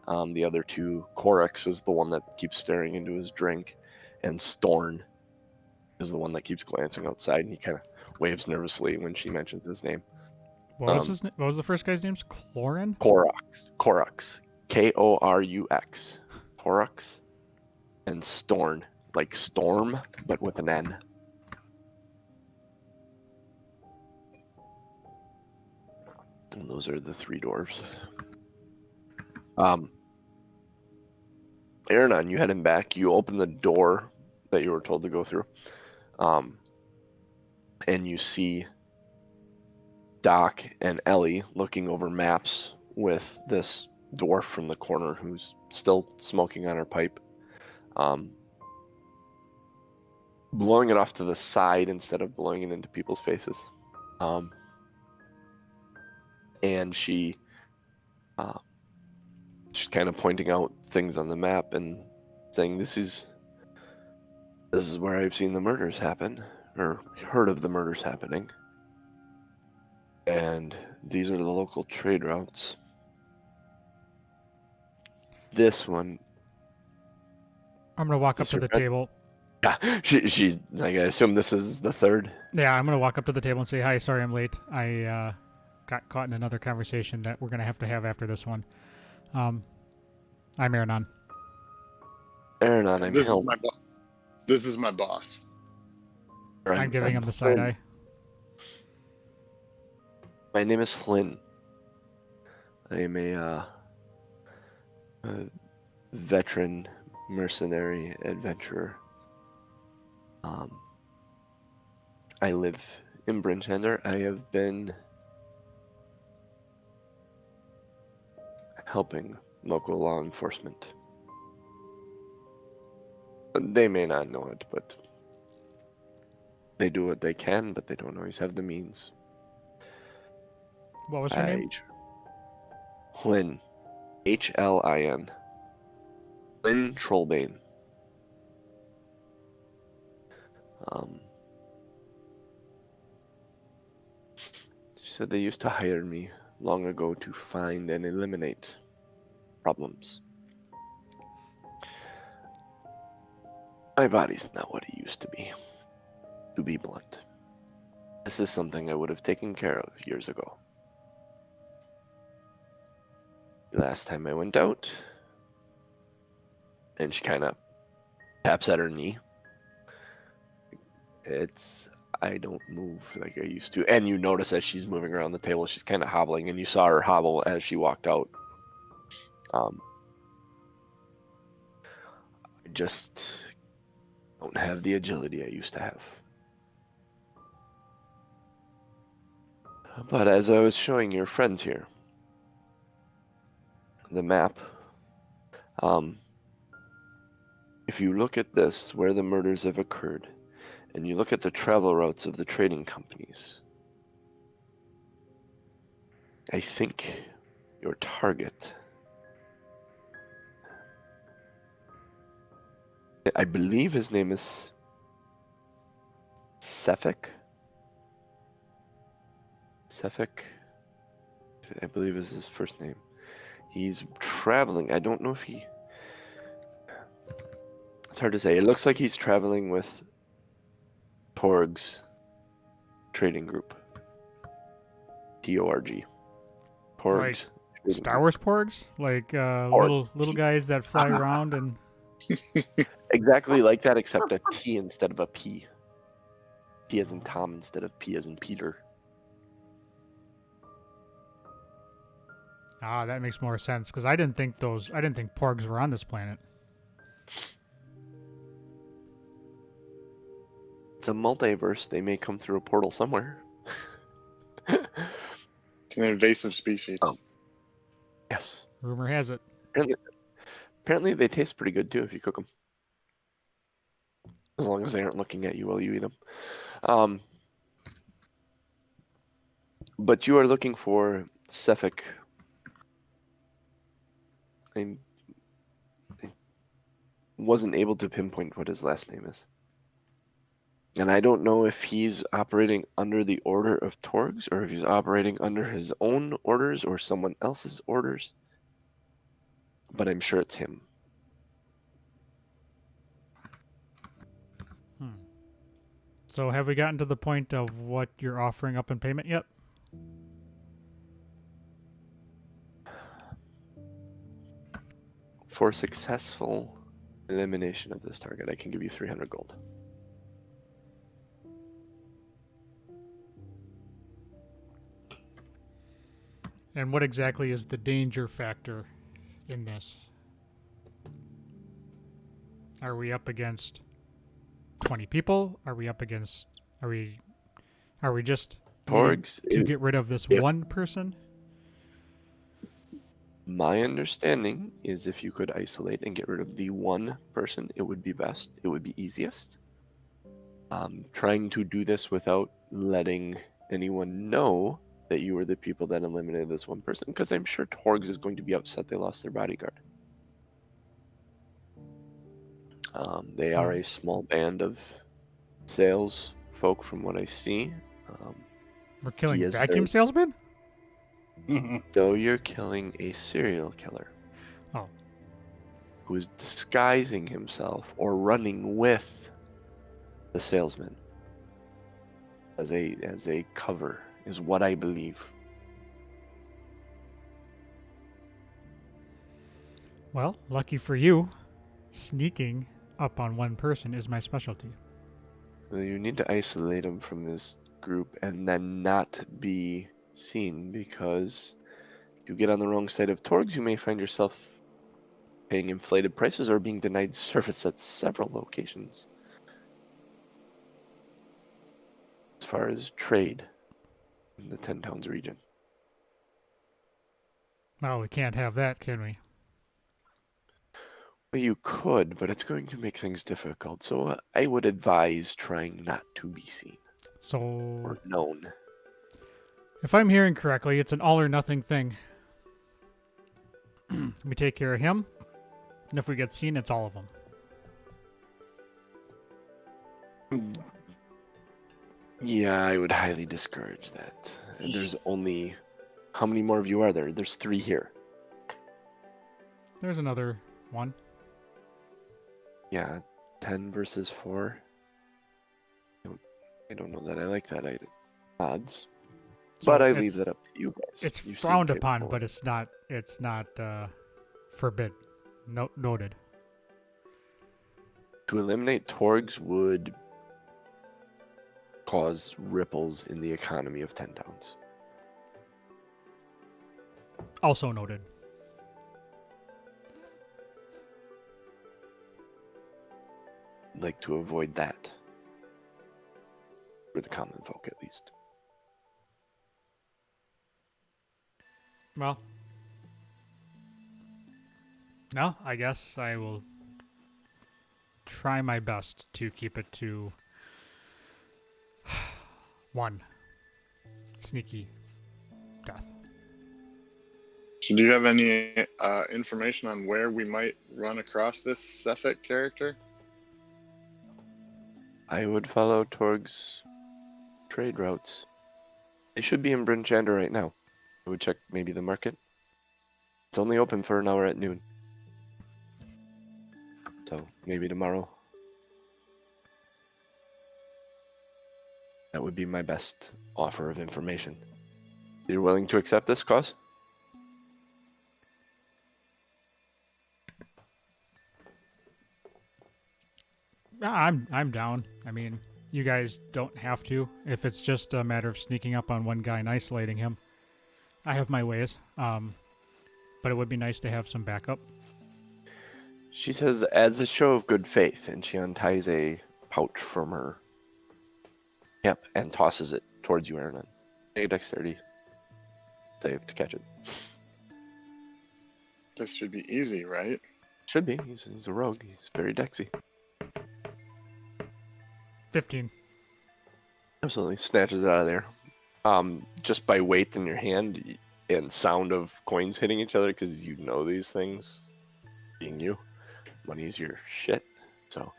D: the other 2. Korix is the one that keeps staring into his drink, and Storn is the one that keeps glancing outside, and he kind of waves nervously when she mentions his name.
A: What was his name? What was the first guy's name? Clorin?
D: Korux. Korux. Korux. Korux. And Storn. Like storm, but with an N. And those are the 3 dwarves. Aranon, you head him back. You open the door that you were told to go through. And you see Doc and Ellie looking over maps with this dwarf from the corner who's still smoking on her pipe. Blowing it off to the side instead of blowing it into people's faces. And she Just kind of pointing out things on the map and saying this is where I've seen the murders happen, or heard of the murders happening. And these are the local trade routes. This one,
A: I'm gonna walk
D: Is
A: up
D: this
A: to
D: your
A: the
D: friend?
A: table.
D: yeah, she like I assume this is the third.
A: Yeah, I'm gonna walk up to the table and say, "Hi, sorry I'm late. I got caught in another conversation that we're gonna have to have after this one." I'm Aaronon.
D: Aaron, I'm
B: This is
D: Hill.
B: this is my boss.
A: I'm giving him the side
D: Flynn.
A: eye.
D: My name is Flynn. I am a veteran mercenary adventurer. I live in Brinchander. I have been helping local law enforcement. They may not know it, but they do what they can, but they don't always have the means.
A: What was your name?
D: Flynn. Hlin. Flynn Trollbane. She said they used to hire me long ago to find and eliminate problems. My body's not what it used to be blunt. This is something I would have taken care of years ago. Last time I went out, and she kind of taps at her knee. I don't move like I used to. And you notice as she's moving around the table, she's kind of hobbling, and you saw her hobble as she walked out. I just don't have the agility I used to have. But as I was showing your friends here, the map, if you look at this, where the murders have occurred, and you look at the travel routes of the trading companies, I think your target, I believe his name is Sefik, I believe is his first name. He's traveling. I don't know if it's hard to say. It looks like he's traveling with Torg's trading group. Torg. Torg's.
A: Like Star Wars porgs, like little guys that fly around and.
D: Exactly like that, except a T instead of a P. T as in Tom instead of P as in Peter.
A: Ah, that makes more sense because I didn't think porgs were on this planet.
D: It's a multiverse. They may come through a portal somewhere.
B: It's an invasive species.
D: Oh. Yes.
A: Rumor has it.
D: Apparently they taste pretty good too if you cook them. As long as they aren't looking at you while you eat them. But you are looking for Sefik. I wasn't able to pinpoint what his last name is. And I don't know if he's operating under the order of Torgs or if he's operating under his own orders or someone else's orders. But I'm sure it's him.
A: So have we gotten to the point of what you're offering up in payment yet?
D: For successful elimination of this target, I can give you 300 gold.
A: And what exactly is the danger factor in this? Are we up against 20 people? Are we just
D: Torgs
A: to get rid of this one person?
D: My understanding is if you could isolate and get rid of the one person, it would be best. It would be easiest. Trying to do this without letting anyone know that you were the people that eliminated this one person, because I'm sure Torgs is going to be upset they lost their bodyguard. They are a small band of sales folk from what I see.
A: We're killing
D: he is
A: vacuum salesmen?
D: So you're killing a serial killer.
A: Oh.
D: Who is disguising himself or running with the salesman as a cover, is what I believe.
A: Well, lucky for you, sneaking up on one person is my specialty.
D: You need to isolate him from this group and then not be seen, because if you get on the wrong side of Torgs, you may find yourself paying inflated prices or being denied service at several locations. As far as trade in the 10 Towns region.
A: Well, we can't have that, can we?
D: Well, you could, but it's going to make things difficult. So I would advise trying not to be seen
A: So,
D: or known.
A: if I'm hearing correctly, it's an all or nothing thing. We take care of him, and if we get seen, it's all of them.
D: Yeah, I would highly discourage that. There's only... How many more of you are there? There's 3 here.
A: There's another one.
D: Yeah, 10 versus 4. I don't know that I like that odds.
A: So
D: but I leave that up to you guys.
A: It's
D: You seem
A: frowned upon,
D: capable.
A: but it's not forbid. Noted.
D: To eliminate Torgs would cause ripples in the economy of 10 Towns.
A: Also noted.
D: I'd like to avoid that. For the common folk, at least.
A: Well, no, I guess I will try my best to keep it to 1 sneaky death.
B: So do you have any information on where we might run across this Sethik character?
D: I would follow Torg's trade routes. They should be in Bryn Shander right now. I would check maybe the market. It's only open for an hour at noon. So maybe tomorrow. That would be my best offer of information. You're willing to accept this, cause?
A: I'm down. I mean, you guys don't have to. If it's just a matter of sneaking up on one guy and isolating him, I have my ways. But it would be nice to have some backup.
D: She says, as a show of good faith, and she unties a pouch from her hip and tosses it towards you, Aaron. Make a dexterity save to catch it.
B: This should be easy, right?
D: Should be. He's a rogue. He's very dexy.
A: 15.
D: Absolutely. Snatches it out of there. Just by weight in your hand and sound of coins hitting each other, because you know these things, being you, money's your shit. So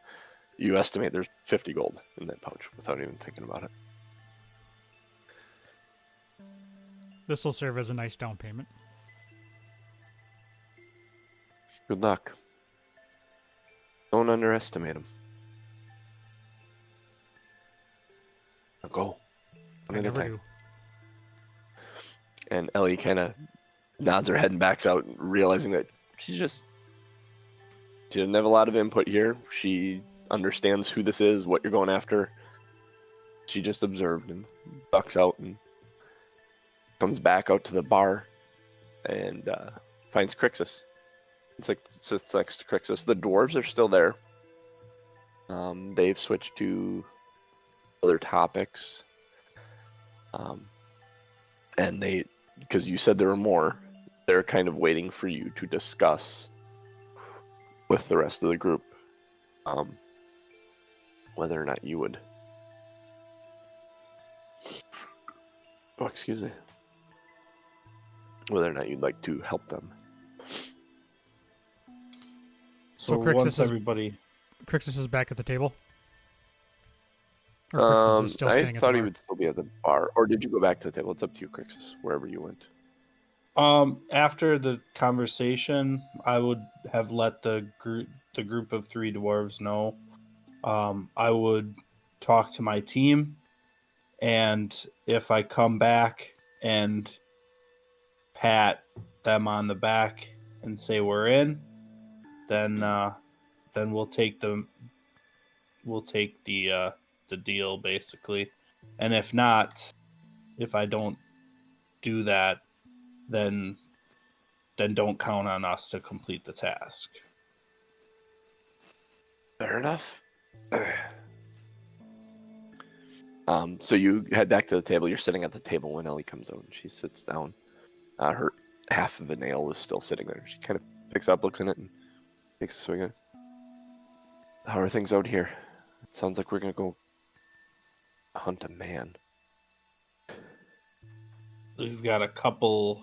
D: you estimate there's 50 gold in that pouch without even thinking about it.
A: This will serve as a nice down payment.
D: Good luck. Don't underestimate him. Now go.
A: I never do.
D: And Ellie kind of nods her head and backs out, realizing that she doesn't have a lot of input here. She understands who this is, what you're going after. She just observed and ducks out and comes back out to the bar and finds Crixus. Sits next to Crixus. The dwarves are still there. They've switched to other topics. And they, because you said there were more, they're kind of waiting for you to discuss with the rest of the group whether or not you would. Oh, excuse me. whether or not you'd like to help them.
C: So
A: Crixus
C: once
A: is-
C: everybody,
A: Crixus is back at the table. Or Crixus is still
D: I
A: staying at the
D: thought he
A: bar?
D: would still be at the bar, or did you go back to the table? It's up to you, Crixus, wherever you went.
C: after the conversation, I would have let the group of 3 dwarves know. I would talk to my team, and if I come back and pat them on the back and say we're in, then we'll take the deal basically. And if not, if I don't do that, then don't count on us to complete the task.
D: Fair enough. So you head back to the table. You're sitting at the table when Ellie comes out, and she sits down. Her half of a nail is still sitting there. She kind of picks up, looks in it, and takes a swing at it. How are things out here? It sounds like we're gonna go hunt a man.
C: We've got a couple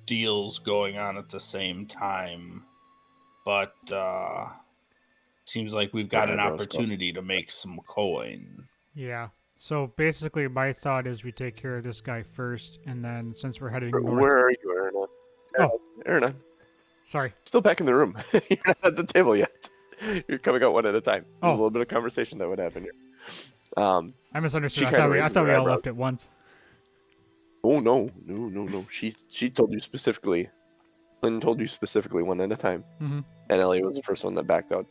C: deals going on at the same time, but seems like we've got an opportunity to make some coin.
A: Yeah. So basically, my thought is we take care of this guy first, and then since we're heading north.
D: Where are you, Erna?
A: Oh.
D: Erna.
A: Sorry.
D: Still back in the room. You're not at the table yet. You're coming out one at a time. There's a little bit of conversation that would happen here.
A: I misunderstood.
D: She
A: I
D: kinda
A: thought we
D: raises her
A: all
D: eyebrows.
A: left at once.
D: Oh no. She told you specifically. Lynn told you specifically one at a time.
A: Mm-hmm.
D: And Ellie was the first one that backed out.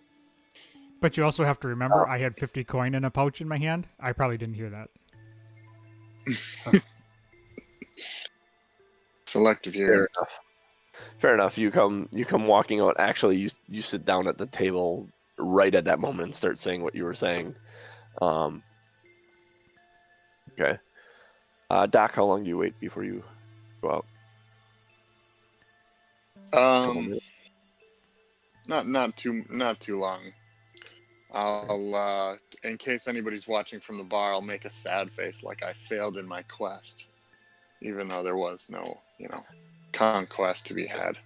A: But you also have to remember, I had 50 coin in a pouch in my hand. I probably didn't hear that.
B: Selective here.
D: Fair enough. You come walking out. Actually, you sit down at the table right at that moment and start saying what you were saying. Okay. Doc, how long do you wait before you go out?
B: Not too long. I'll in case anybody's watching from the bar, I'll make a sad face like I failed in my quest, even though there was no, conquest to be had.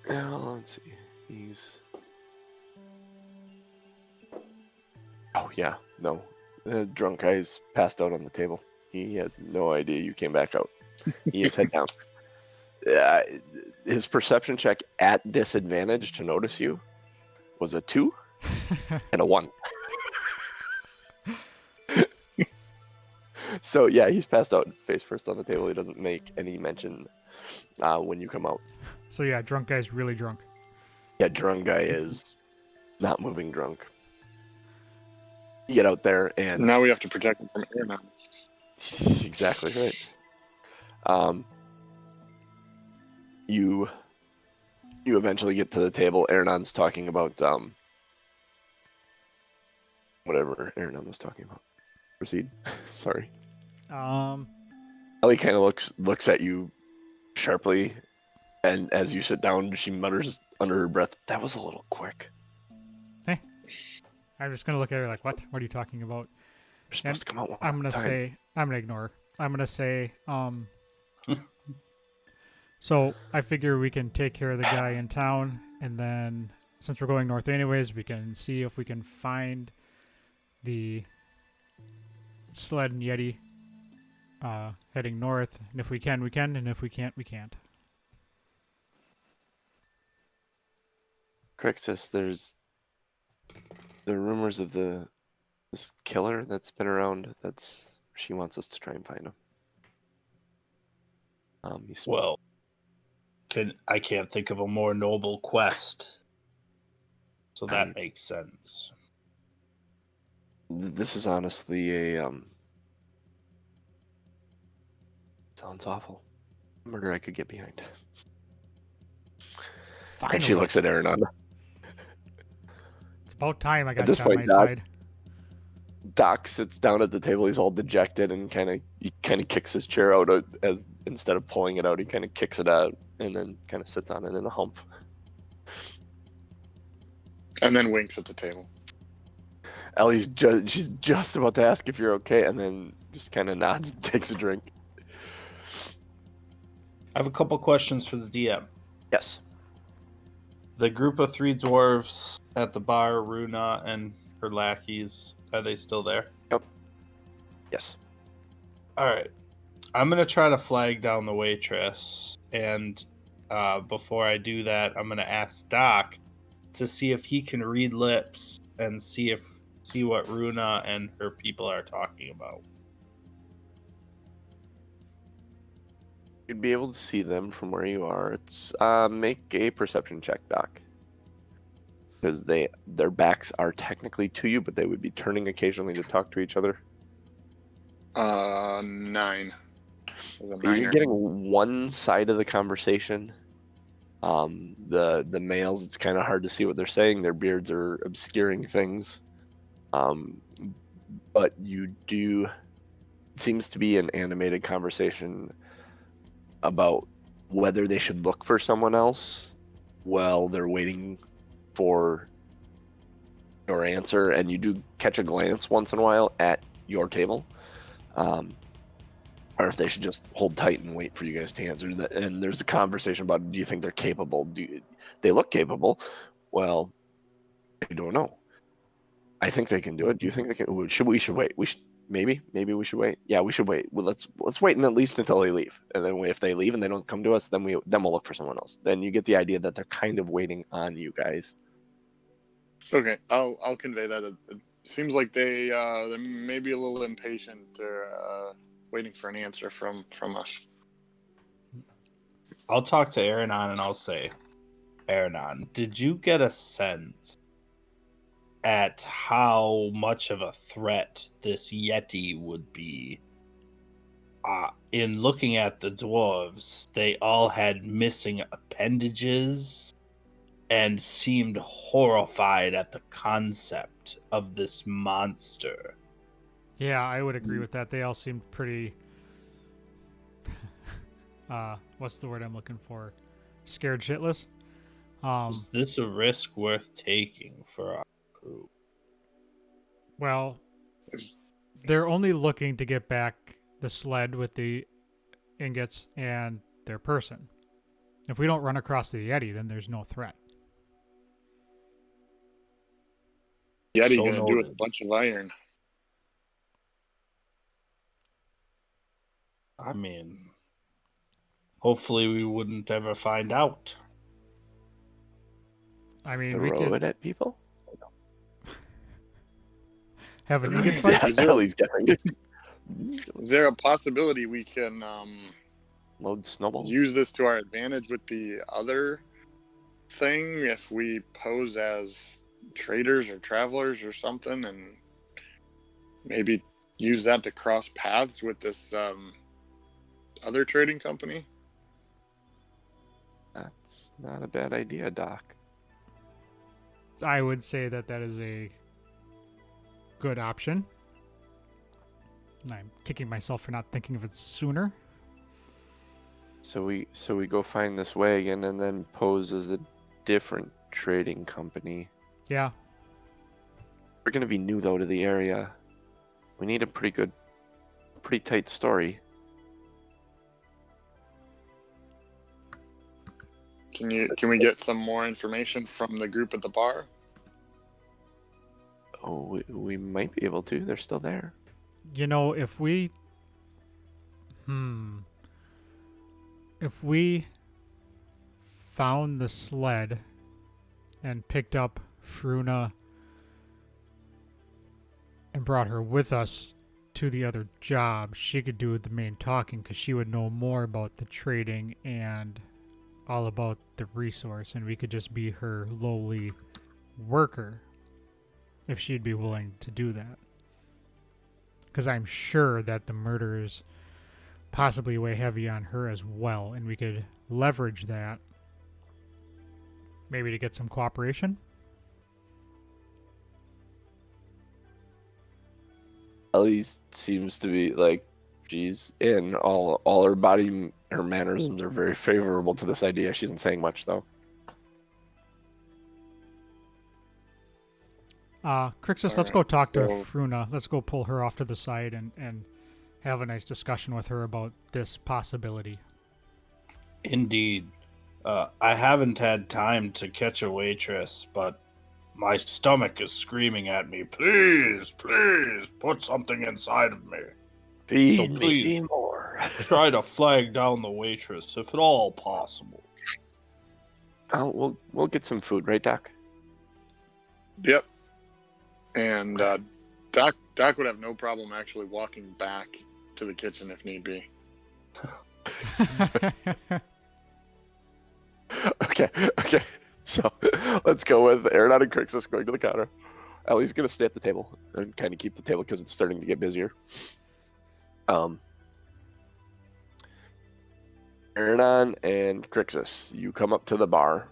D: Let's see. Oh yeah, no. The drunk guy's passed out on the table. He had no idea you came back out. He is head down. His perception check at disadvantage to notice you was a 2 and a 1. So yeah, he's passed out face first on the table. He doesn't make any mention when you come out.
A: So yeah, drunk guy's really drunk.
D: Yeah, drunk guy is not moving drunk. You get out there and
B: now we have to protect him from Anna.
D: Exactly right. You eventually get to the table. Ernon's talking about whatever Ernon was talking about. Proceed. Sorry. Ellie kind of looks at you sharply, and as you sit down, she mutters under her breath, "That was a little quick."
A: I'm just gonna look at her like, what? What are you talking about?
D: You're supposed to come out one
A: I'm gonna
D: time.
A: say, I'm gonna ignore her. I'm gonna say, so I figure we can take care of the guy in town, and then since we're going north anyways, we can see if we can find the sled and Yeti heading north. And if we can, we can, and if we can't, we can't.
D: Crixus, there's the rumors of this killer that's been around. She wants us to try and find him.
C: Well, I can't think of a more noble quest, so that makes sense.
D: This is honestly a sounds awful. Murder I could get behind.
A: Finally.
D: And she looks at Aaron.
A: It's about time I got
D: this
A: you on
D: point,
A: my side.
D: Doc sits down at the table. He's all dejected and he kind of kicks his chair out as instead of pulling it out, he kind of kicks it out and then kind of sits on it in a hump.
B: And then winks at the table.
D: She's just about to ask if you're okay, and then just kind of nods and takes a drink.
C: I have a couple questions for the DM.
D: Yes.
C: The group of 3 dwarves at the bar, Runa and her lackeys, are they still there?
D: Yep. Yes.
C: All right. I'm going to try to flag down the waitress. And before I do that, I'm going to ask Doc to see if he can read lips and see what Runa and her people are talking about.
D: You'd be able to see them from where you are. It's make a perception check, Doc. Because their backs are technically to you, but they would be turning occasionally to talk to each other.
B: 9.
D: You're getting one side of the conversation. The males, it's kind of hard to see what they're saying. Their beards are obscuring things. But you do. It seems to be an animated conversation about whether they should look for someone else while they're waiting for your answer, and you do catch a glance once in a while at your table, or if they should just hold tight and wait for you guys to answer. And there's a conversation about, do you think they're capable? They look capable? Well, I don't know. I think they can do it. Do you think they can? We should wait. Maybe we should wait. Yeah, we should wait. Well, let's wait at least until they leave, and then if they leave and they don't come to us, then we'll look for someone else. Then you get the idea that they're kind of waiting on you guys.
B: Okay, I'll convey that. It seems like they may be a little impatient or waiting for an answer from us.
C: I'll talk to Aranon and I'll say, Aranon, did you get a sense at how much of a threat this Yeti would be? In looking at the dwarves, they all had missing appendages and seemed horrified at the concept of this monster.
A: Yeah, I would agree with that. They all seemed pretty what's the word I'm looking for? Scared shitless.
C: Is this a risk worth taking for our crew?
A: Well, they're only looking to get back the sled with the ingots and their person. If we don't run across the Yeti, then there's no threat.
B: Yeti
C: So
B: gonna do with a
C: noted.
B: bunch of iron.
C: I mean, hopefully we wouldn't ever find out.
A: I mean, we
D: Throw
A: could
D: it at people?
A: have an ingot fight.
B: Is there-
D: Ellie's guessing.
B: Is there a possibility we can
D: Load snowballs.
B: use this to our advantage with the other thing if we pose as traders or travelers or something, and maybe use that to cross paths with this other trading company?
D: That's not a bad idea, Doc.
A: I would say that is a good option. I'm kicking myself for not thinking of it sooner.
D: So we go find this wagon and then pose as a different trading company.
A: Yeah.
D: We're gonna be new though to the area. We need a pretty tight story.
B: Can we get some more information from the group at the bar?
D: Oh, we might be able to. They're still there.
A: You know, if we found the sled and picked up Fruna and brought her with us to the other job, she could do the main talking because she would know more about the trading and all about the resource, and we could just be her lowly worker if she'd be willing to do that. Because I'm sure that the murder is possibly weigh heavy on her as well, and we could leverage that maybe to get some cooperation.
D: Ellie seems to be like she's in. All her body, her mannerisms are very favorable to this idea. She isn't saying much though.
A: Crixus,
B: All
A: let's go
B: right,
A: talk to
B: so-
A: Fruna. Let's go pull her off to the side and have a nice discussion with her about this possibility.
C: Indeed. I haven't had time to catch a waitress, but my stomach is screaming at me, please, please, put something inside of me.
D: Feed me
C: please.
D: Seymour.
C: Try to flag down the waitress, if at all possible.
D: Oh, we'll get some food, right, Doc?
B: Yep. And Doc would have no problem actually walking back to the kitchen if need be.
D: Okay. So let's go with Aerodon and Crixus going to the counter. Ellie's gonna stay at the table and kind of keep the table because it's starting to get busier. Aerodon and Crixus, you come up to the bar.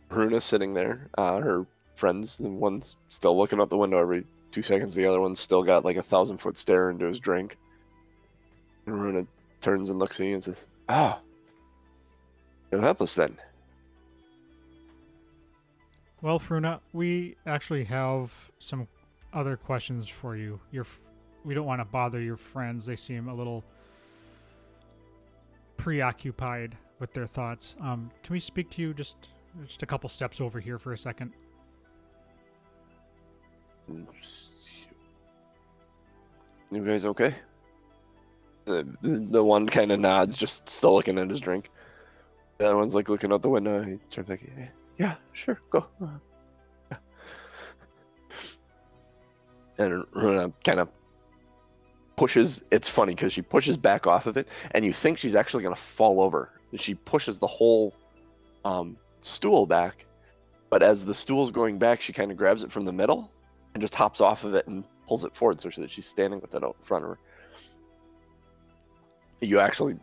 D: Bruna's sitting there. Her friends, the one's still looking out the window every 2 seconds. The other one's still got like 1,000-foot stare into his drink. And Runa turns and looks at you and says, you'll help us then.
A: Well, Fruna, we actually have some other questions for you. We don't want to bother your friends. They seem a little preoccupied with their thoughts. Can we speak to you just a couple steps over here for a second?
D: You guys okay? The one kind of nods, just still looking at his drink. The other one's like looking out the window. He turns like, yeah, sure, go. Yeah. And Runa kind of pushes. It's funny because she pushes back off of it, and you think she's actually going to fall over. She pushes the whole stool back, but as the stool's going back, she kind of grabs it from the middle and just hops off of it and pulls it forward so that she's standing with it out in front of her. You actually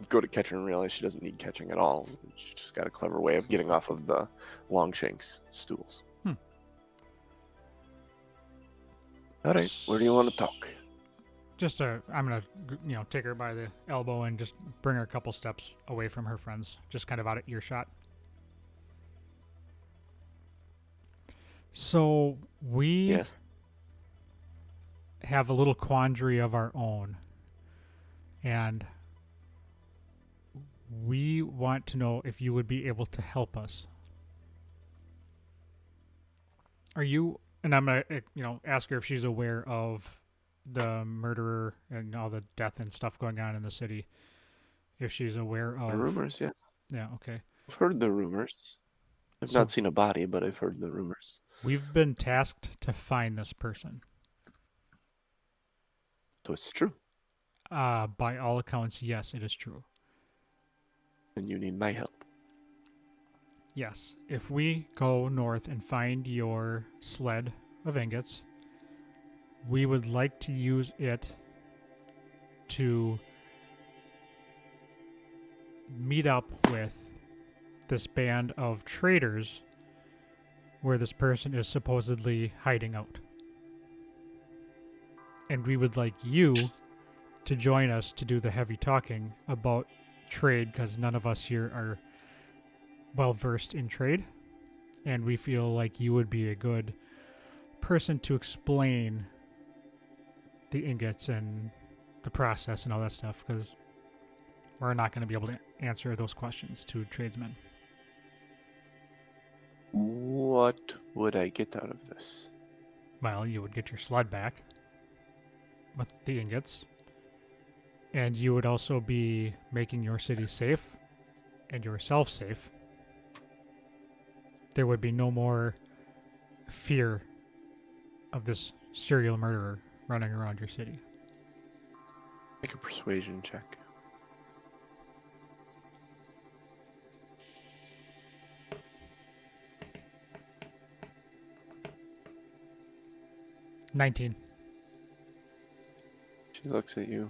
D: go to catch her and realize she doesn't need catching at all. She's just got a clever way of getting off of the Longshanks stools. All right, where do you want to talk?
A: I'm gonna take her by the elbow and just bring her a couple steps away from her friends, just kind of out of earshot. So we have a little quandary of our own, and we want to know if you would be able to help us. Are you? And I'm gonna, ask her if she's aware of the murderer and all the death and stuff going on in the city. If she's aware of
D: The rumors, yeah.
A: Yeah. Okay.
D: I've heard the rumors. I've not seen a body, but I've heard the rumors.
A: We've been tasked to find this person.
D: So it's true.
A: By all accounts, yes, it is true.
D: And you need my help.
A: Yes. If we go north and find your sled of ingots, we would like to use it to meet up with this band of traders where this person is supposedly hiding out. And we would like you to join us to do the heavy talking about trade, because none of us here are well versed in trade, and we feel like you would be a good person to explain the ingots and the process and all that stuff, because we're not going to be able to answer those questions to tradesmen.
D: What would I get out of this?
A: Well, you would get your sled back with the ingots, and you would also be making your city safe and yourself safe. There would be no more fear of this serial murderer running around your city.
D: Make a persuasion check.
A: $19.
D: She looks at you.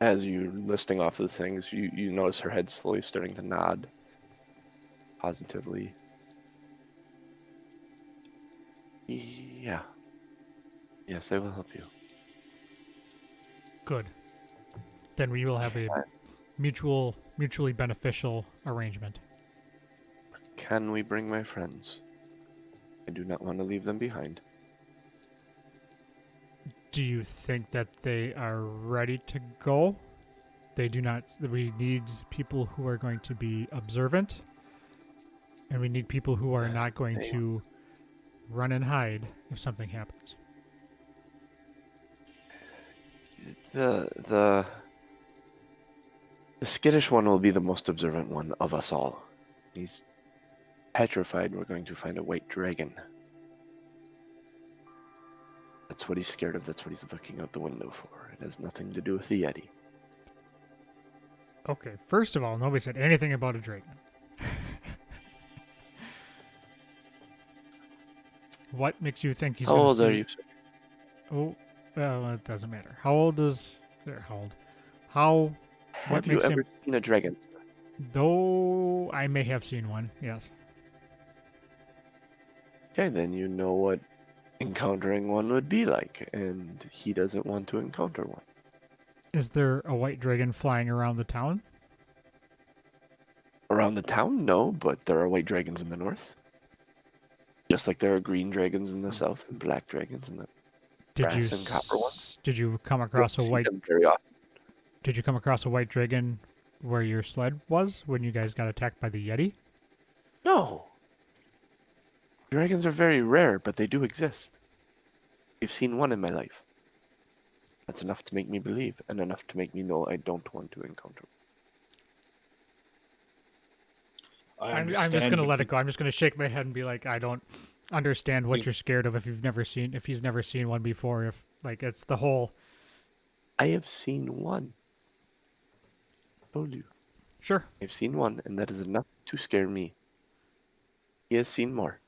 D: As you're listing off the things, you notice her head slowly starting to nod positively. Yeah. Yes, I will help you.
A: Good. Then we will have a mutually beneficial arrangement.
D: Can we bring my friends? I do not want to leave them behind.
A: Do you think that they are ready to go? They do not. We need people who are going to be observant, and we need people who are not going to run and hide if something happens.
D: The skittish one will be the most observant one of us all. He's petrified we're going to find a white dragon. That's what he's scared of. That's what he's looking out the window for. It has nothing to do with the Yeti.
A: Okay, first of all, nobody said anything about a dragon. What makes you think he's
D: How
A: going to
D: old
A: see...
D: are you?
A: Oh, well, it doesn't matter. How old is... How old? How...
D: Have you ever seen a dragon?
A: Though I may have seen one, yes.
D: Okay, then you know what encountering one would be like, and he doesn't want to encounter one.
A: Is there a white dragon flying around the town?
D: Around the town, no, but there are white dragons in the north. Just like there are green dragons in the south and black dragons in the brass and copper ones.
A: Did you come across a white...
D: Very often.
A: Did you come across a white dragon where your sled was when you guys got attacked by the Yeti?
D: No. Dragons are very rare, but they do exist. I've seen one in my life. That's enough to make me believe, and enough to make me know I don't want to encounter.
A: I'm just going to let it go. I'm just going to shake my head and be like, I don't understand what you're scared of if he's never seen one before. If like it's the whole...
D: I have seen one. Told you.
A: Sure.
D: I've seen one, and that is enough to scare me. He has seen more.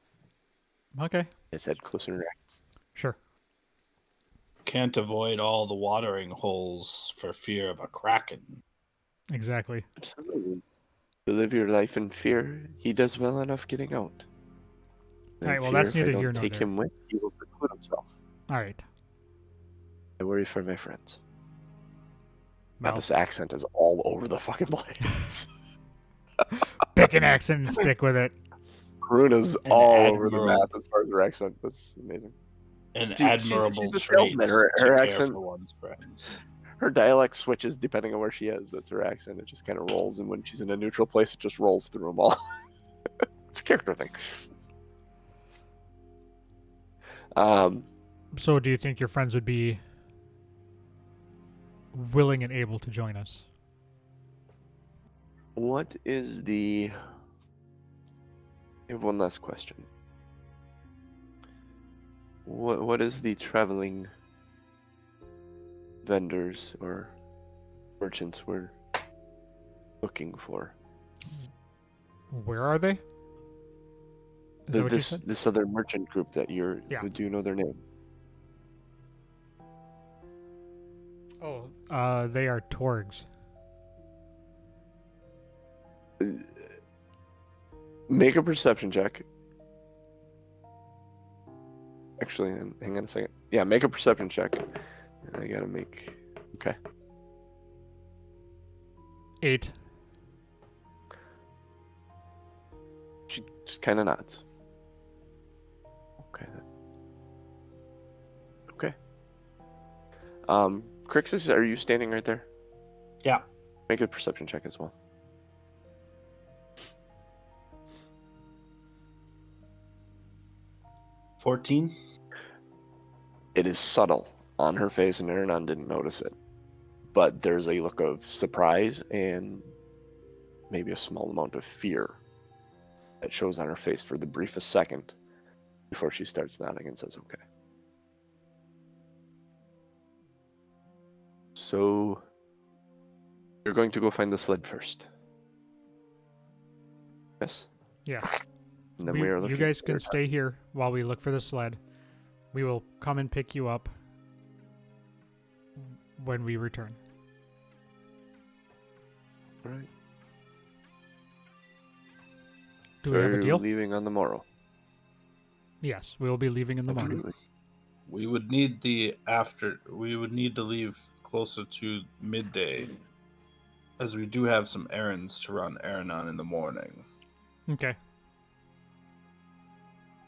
A: Okay.
D: His head closer reacts.
A: Sure.
C: Can't avoid all the watering holes for fear of a kraken.
A: Exactly.
D: Absolutely. To live your life in fear, he does well enough getting out.
A: All right, well, that's neither here nor
D: take
A: there.
D: him with, he will seclude himself.
A: All right.
D: I worry for my friends.
A: Well,
D: Now, this accent is all over the fucking place.
A: pick an accent and stick with it.
D: Karuna's all over the map as far as her accent. That's amazing.
C: An
D: She's
C: admirable
D: a
C: trait
D: salesman.
C: to
D: Her
C: care
D: accent,
C: for one's friends.
D: her dialect switches depending on where she is. That's her accent. It just kind of rolls, and when she's in a neutral place, it just rolls through them all. It's a character thing.
A: So do you think your friends would be willing and able to join us?
D: What is the... I have one last question. What is the traveling vendors or merchants we're looking for?
A: Where are they? Is that what you said?
D: This other merchant group that you're...
A: Yeah.
D: Do you know their name?
A: Oh, they are Torgs.
D: Make a perception check. Actually, hang on a second. Yeah, make a perception check. I gotta make... Okay.
A: 8.
D: She just kind of nods. Okay. Okay. Crixus, are you standing right there?
C: Yeah.
D: Make a perception check as well.
C: $14.
D: It is subtle on her face, and Aranon didn't notice it. But there's a look of surprise and maybe a small amount of fear that shows on her face for the briefest second before she starts nodding and says, okay. So, you're going to go find the sled first. Yes?
A: Yes.
D: And then we are looking
A: you guys
D: for
A: can
D: your
A: stay here while we look for the sled. We will come and pick you up when we return.
D: All right.
A: Do
D: So
A: we have a
D: you're
A: deal?
D: leaving on the morrow.
A: Yes, we will be leaving in the morning.
D: Absolutely.
C: We would need to leave closer to midday, as we do have some errands to run Aranon in the morning.
A: Okay.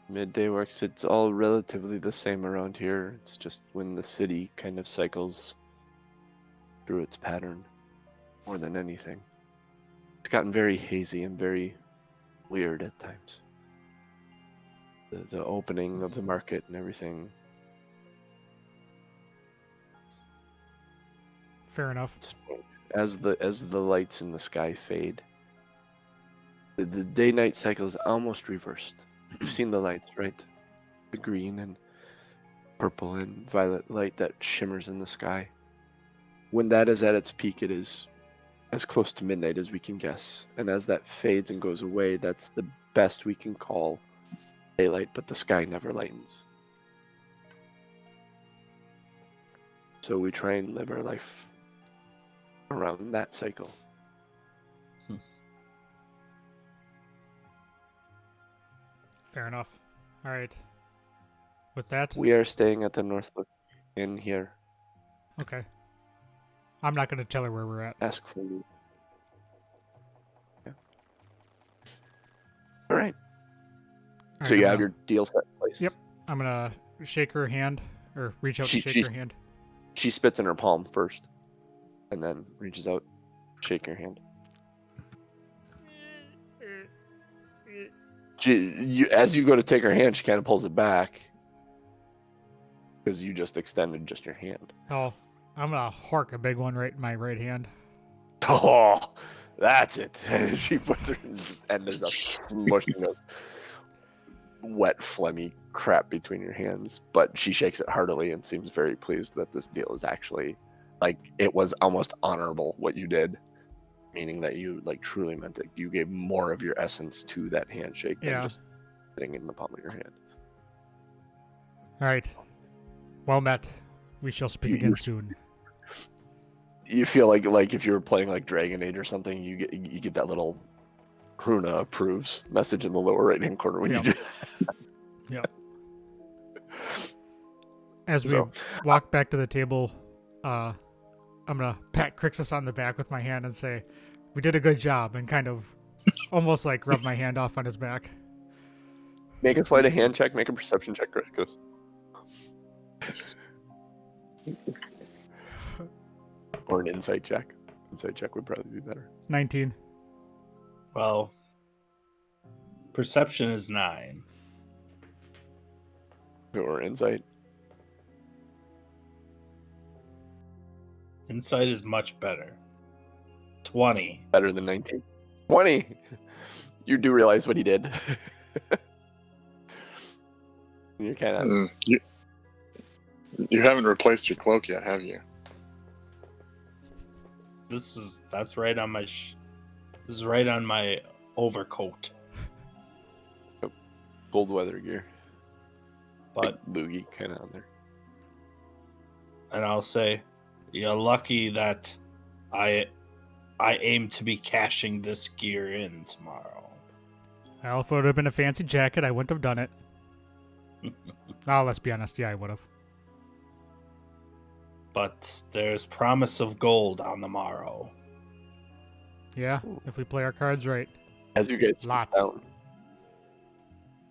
D: Midday works. It's all relatively the same around here. It's just when the city kind of cycles through its pattern more than anything. It's gotten very hazy and very weird at times. The opening of the market and everything.
A: Fair enough.
D: As the lights in the sky fade, the day-night cycle is almost reversed. You've seen the lights, right? The green and purple and violet light that shimmers in the sky. When that is at its peak, it is as close to midnight as we can guess. And as that fades and goes away, that's the best we can call daylight, but the sky never lightens. So we try and live our life around that cycle.
A: Fair enough. All right. With that,
D: We are staying at the Northwood Inn here.
A: okay. I'm not going to tell her where we're at.
D: Ask for you. Yeah. All right.
A: All
D: So
A: right,
D: you
A: I'm
D: have
A: gonna-
D: your deal set in place.
A: Yep. I'm going to shake her hand, or reach out to shake her hand.
D: She spits in her palm first, and then reaches out, shake your hand. As you go to take her hand, she kind of pulls it back because you just extended just your hand.
A: Oh, I'm going to hark a big one right in my right hand.
D: Oh, that's it. She puts her and there's a smushing of wet, phlegmy crap between your hands. But she shakes it heartily and seems very pleased that this deal is actually like it was almost honorable what you did, meaning that you like truly meant it. You gave more of your essence to that handshake than just sitting in the palm of your hand.
A: All right. Well met. We shall speak again soon.
D: You feel like if you were playing like Dragon Age or something, you get that little Hruna approves message in the lower right hand corner when you do that.
A: Yep. As we walk back to the table, I'm gonna pat Crixus on the back with my hand and say, "We did a good job," and kind of almost like rub my hand off on his back.
D: Make a sleight of hand check. Make a perception check, Crixus. Or an insight check. Insight check would probably be better.
A: 19.
C: Well, perception is 9.
D: Or insight.
C: Insight is much better. 20.
D: Better than 19. 20! You do realize what he did. You're kind of...
B: You haven't replaced your cloak yet, have you?
C: That's right on my this is right on my overcoat.
D: Cold weather gear.
C: But
D: like loogie kind of on there.
C: And I'll say, you're lucky that I aim to be cashing this gear in tomorrow.
A: Well, if it would have been a fancy jacket, I wouldn't have done it. Oh, let's be honest. Yeah, I would have.
C: But there's promise of gold on the morrow.
A: Yeah, if we play our cards right.
D: As you guys sit
A: Lots.
D: down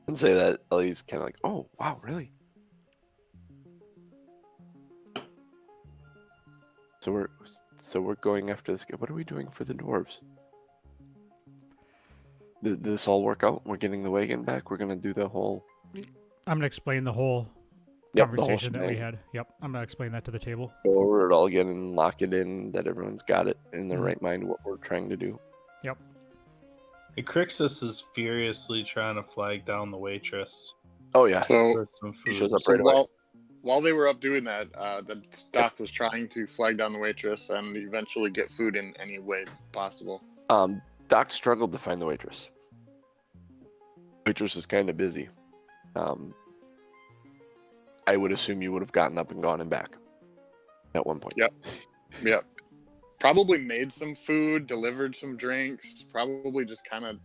D: and say that, Ellie's kind of like, oh, wow, really? So we're going after this guy. What are we doing for the dwarves? Did this all work out? We're getting the wagon back? We're going to do the whole...
A: I'm going to explain the whole
D: Yep, the whole
A: conversation that we
D: shebang.
A: had. Yep, I'm going to explain that to the table.
D: Go over it all again and lock it in, that everyone's got it in their
A: Mhm.
D: right mind, what we're trying to do.
A: Yep.
C: Crixus is furiously trying to flag down the waitress
D: Oh, yeah.
B: So,
C: for some
D: He
C: food.
D: shows up
B: so
D: right away.
B: while they were up doing that, the doc was trying to flag down the waitress and eventually get food in any way possible.
D: Doc struggled to find the waitress. Waitress is kind of busy. I would assume you would have gotten up and gone and back at one point.
B: Yep. Yep. Probably made some food, delivered some drinks, probably just kind of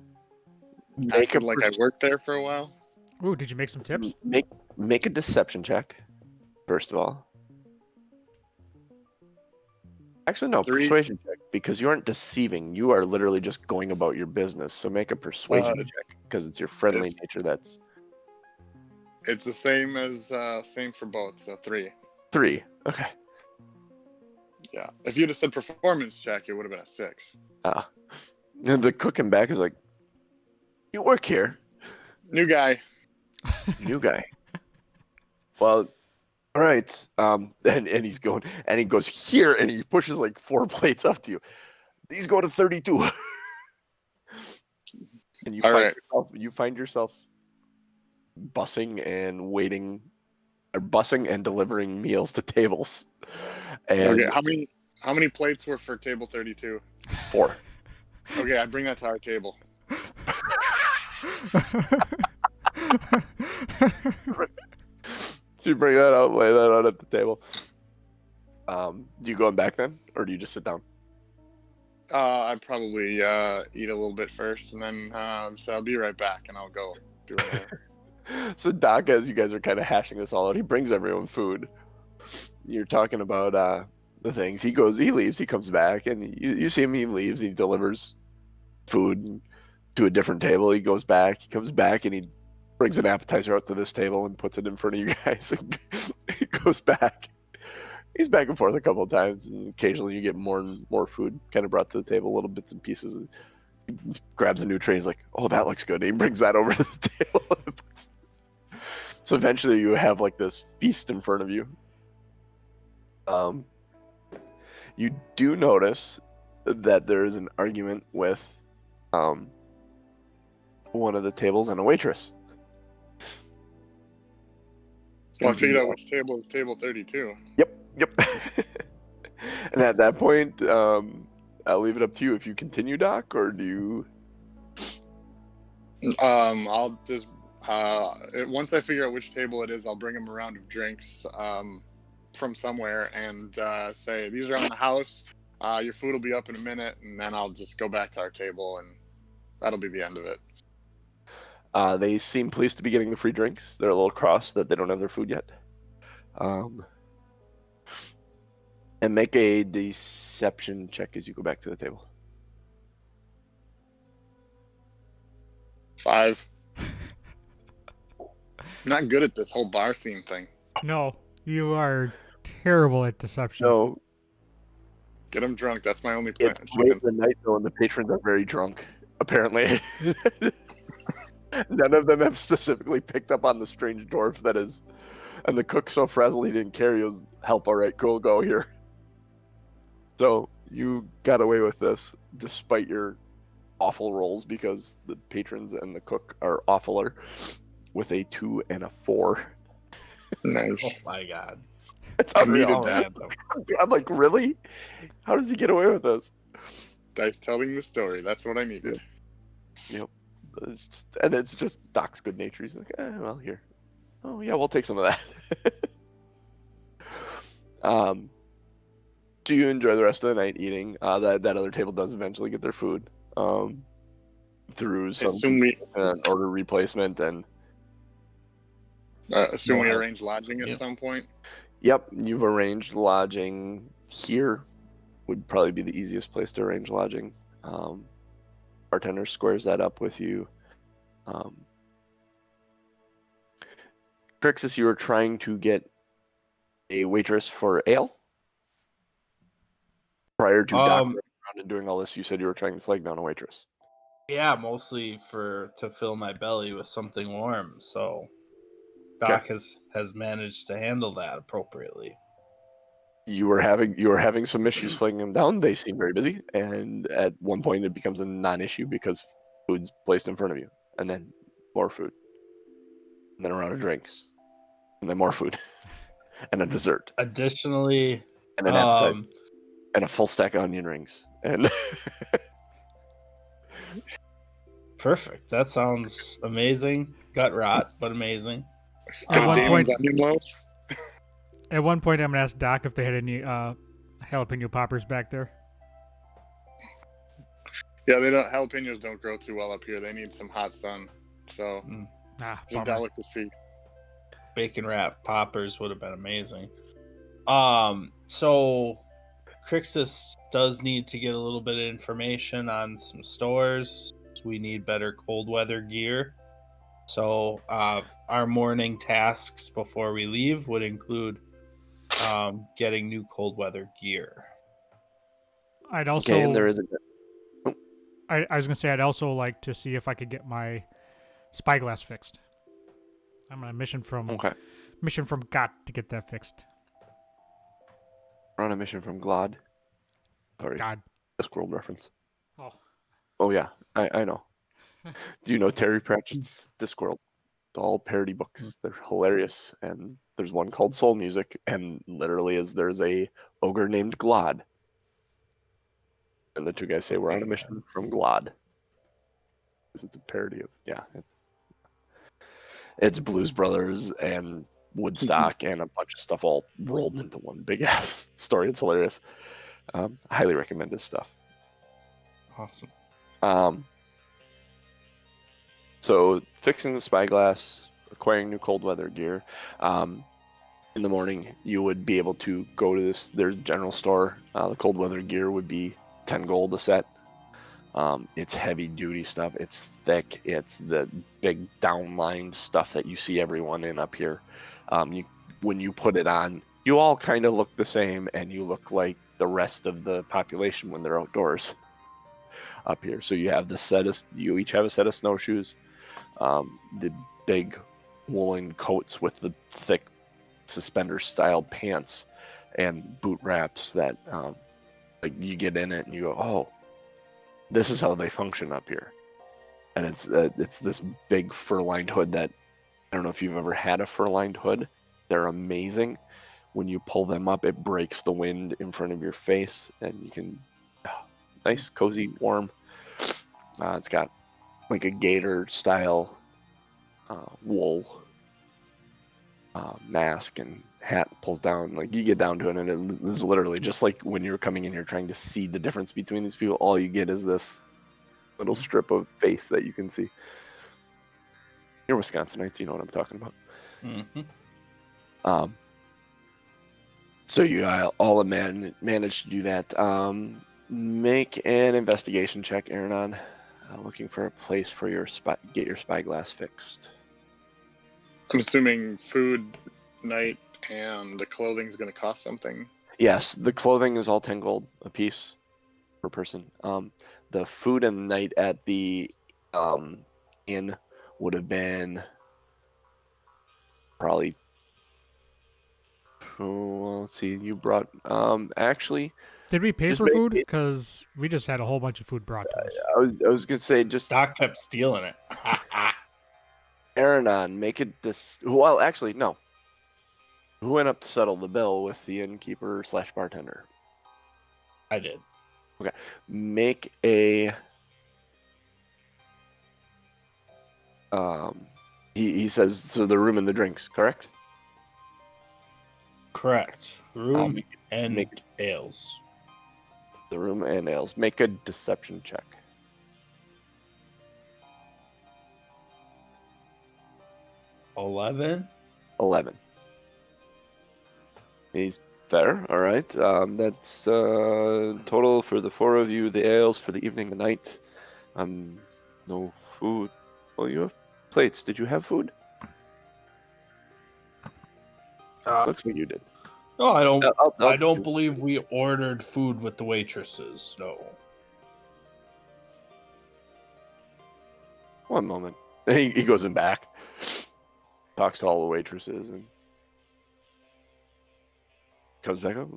D: Make a,
B: acted like I worked there for a while.
A: Ooh, did you make some tips?
D: make a deception check, first of all. Actually, no,
B: 3.
D: persuasion check, because you aren't deceiving. You are literally just going about your business. So make a persuasion check, because it's your friendly nature that's...
B: It's the same as same for both, so 3.
D: 3. Okay.
B: Yeah. If you'd have said performance check, it would have been a 6.
D: And the cook in back is like, "You work here,
B: New guy.
D: new guy." Well, all right. And he's going, and he goes here, and he pushes like 4 plates up to you. These go to 32. And you find yourself bussing and waiting, or bussing and delivering meals to tables. And
B: Okay, how many plates were for table 32?
D: 4.
B: Okay, I bring that to our table.
D: So you bring that out, lay that out at the table. Do you go back then, or do you just sit down?
B: I'd probably eat a little bit first, and then so I'll be right back, and I'll go do whatever.
D: So Doc, as you guys are kind of hashing this all out, he brings everyone food. You're talking about the things. He leaves, he comes back, and you see him. He leaves. He delivers food to a different table. He goes back. He comes back, and he brings an appetizer out to this table and puts it in front of you guys. And he goes back. He's back and forth a couple of times, and occasionally you get more and more food kind of brought to the table, little bits and pieces. He grabs a new tray. He's like, "Oh, that looks good." And he brings that over to the table. So eventually you have like this feast in front of you. You do notice that there is an argument with one of the tables and a waitress.
B: Well, I figured out which table is table 32.
D: Yep. And at that point, I'll leave it up to you if you continue, Doc, or do you...
B: I'll just once I figure out which table it is, I'll bring him a round of drinks from somewhere and say, "These are on the house. Your food will be up in a minute," and then I'll just go back to our table, and that'll be the end of it.
D: They seem pleased to be getting the free drinks. They're a little cross that they don't have their food yet. And make a deception check as you go back to the table.
B: 5. Not good at this whole bar scene thing.
A: No, you are terrible at deception.
D: No,
B: Get them drunk. That's my only plan.
D: it's late in the night though, and the patrons are very drunk. Apparently, none of them have specifically picked up on the strange dwarf that is, and the cook so frazzled he didn't care. He was, "Help, all right, cool, go here." So you got away with this despite your awful rolls, because the patrons and the cook are awfuler with a 2 and a 4.
B: Nice.
C: Oh my god.
D: It's
B: I
D: unreal.
B: needed that.
D: I'm like, really? How does he get away with this?
B: Dice telling the story. That's what I needed.
D: Yep. It's just Doc's good nature. He's like, well, here. Oh yeah, we'll take some of that. Do you enjoy the rest of the night eating? That other table does eventually get their food through some order replacement, and
B: assume we arrange lodging at some point.
D: Yep, you've arranged lodging here. Would probably be the easiest place to arrange lodging. Bartender squares that up with you. Trixis, you were trying to get a waitress for ale? Prior to Doc running around and doing all this, you said you were trying to flag down a waitress.
C: Yeah, mostly to fill my belly with something warm. So Doc has managed to handle that appropriately.
D: You were having some issues flagging them down. They seem very busy, and at one point it becomes a non-issue because food's placed in front of you, and then more food, and then a round of drinks, and then more food, and a dessert.
C: Additionally,
D: and an appetizer, and a full stack of onion rings, and
C: perfect. That sounds amazing. Gut rot, but amazing.
A: At one point, I'm gonna ask Doc if they had any jalapeno poppers back there.
B: Yeah, jalapenos don't grow too well up here. They need some hot sun, so it's a delicacy.
C: Bacon wrap poppers would have been amazing. So Crixus does need to get a little bit of information on some stores. We need better cold weather gear. So our morning tasks before we leave would include getting new cold weather gear.
A: I'd also.
D: Okay, and there is a
A: I was gonna say I'd also like to see if I could get my spyglass fixed. I'm on a mission from God to get that fixed.
D: we're on a mission from Glod. Sorry,
A: God.
D: Discworld reference.
A: Oh.
D: Oh yeah, I know. Do you know Terry Pratchett's Discworld? It's all parody books. They're hilarious, and there's one called Soul Music, and literally there's a ogre named Glod, and the two guys say we're on a mission from Glod. Because it's a parody of it's Blues Brothers and Woodstock and a bunch of stuff all rolled into one big ass story. It's hilarious. I highly recommend this stuff.
C: Awesome.
D: So fixing the spyglass, acquiring new cold weather gear. In the morning, you would be able to go to there's a general store. The cold weather gear would be 10 gold a set. It's heavy duty stuff. It's thick. It's the big downlined stuff that you see everyone in up here. When you put it on, you all kind of look the same, and you look like the rest of the population when they're outdoors up here. So you each have a set of snowshoes, the big woolen coats with the thick suspender style pants and boot wraps that like you get in it and you go, oh, this is how they function up here. And it's this big fur-lined hood that, I don't know if you've ever had a fur-lined hood. They're amazing. When you pull them up, it breaks the wind in front of your face, and you can, nice, cozy, warm. It's got like a gator style wool mask and hat pulls down. Like you get down to it, and it is literally just like when you're coming in here trying to see the difference between these people. All you get is this little strip of face that you can see. You're Wisconsinites, you know what I'm talking about.
C: Mm-hmm.
D: So you all managed to do that. Make an investigation check, Aaron. Looking for a place for get your spyglass fixed.
B: I'm assuming food, night, and the clothing's going to cost something.
D: Yes, the clothing is all 10 gold a piece per person. The food and night at the inn would have been probably. Well, let's see. You brought actually.
A: Did we pay
D: Just
A: for
D: make
A: food?
D: it-
A: Because we just had a whole bunch of food brought to us.
D: I was gonna say just
C: Doc kept stealing it.
D: Aaron, make it this. Well, actually, no. Who went up to settle the bill with the innkeeper / bartender?
C: I did.
D: Make a. He says so. The room and the drinks, correct?
C: Correct. Room and
D: make-
C: ales.
D: The room and ales. Make a deception check.
C: 11.
D: 11. He's there. All right. That's total for the four of you. The ales for the evening and night. No food. Well, you have plates. Did you have food? Looks like you did.
C: No, I don't. I don't
D: do-
C: believe we ordered food with the waitresses. No.
D: One moment. He goes in back, talks to all the waitresses, and comes back up.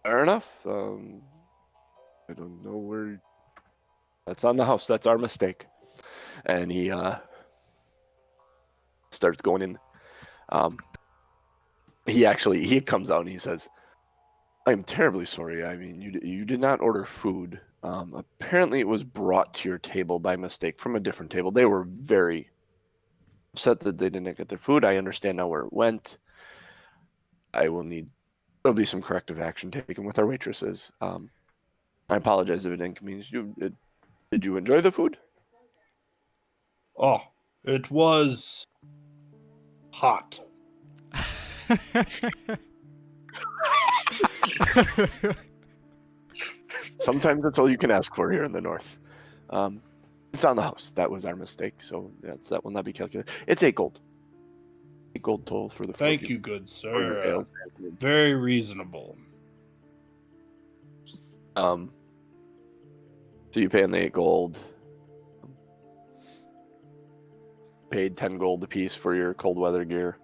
D: Fair enough. I don't know where. That's on the house. That's our mistake. And he starts going in. He comes out and he says, "I'm terribly sorry. I mean, you did not order food. Apparently, it was brought to your table by mistake from a different table. They were very upset that they didn't get their food. I understand now where it went. There'll be some corrective action taken with our waitresses. I apologize if it inconvenienced you. Did you enjoy the food?"
C: Oh, it was hot.
D: Sometimes that's all you can ask for here in the north. It's on the house. That was our mistake. So that will not be calculated. It's 8 gold. 8 gold total for the.
C: Thank you, good
D: for your
C: sir.
D: ales.
C: Very reasonable.
D: So you pay on the 8 gold. Paid 10 gold apiece for your cold weather gear.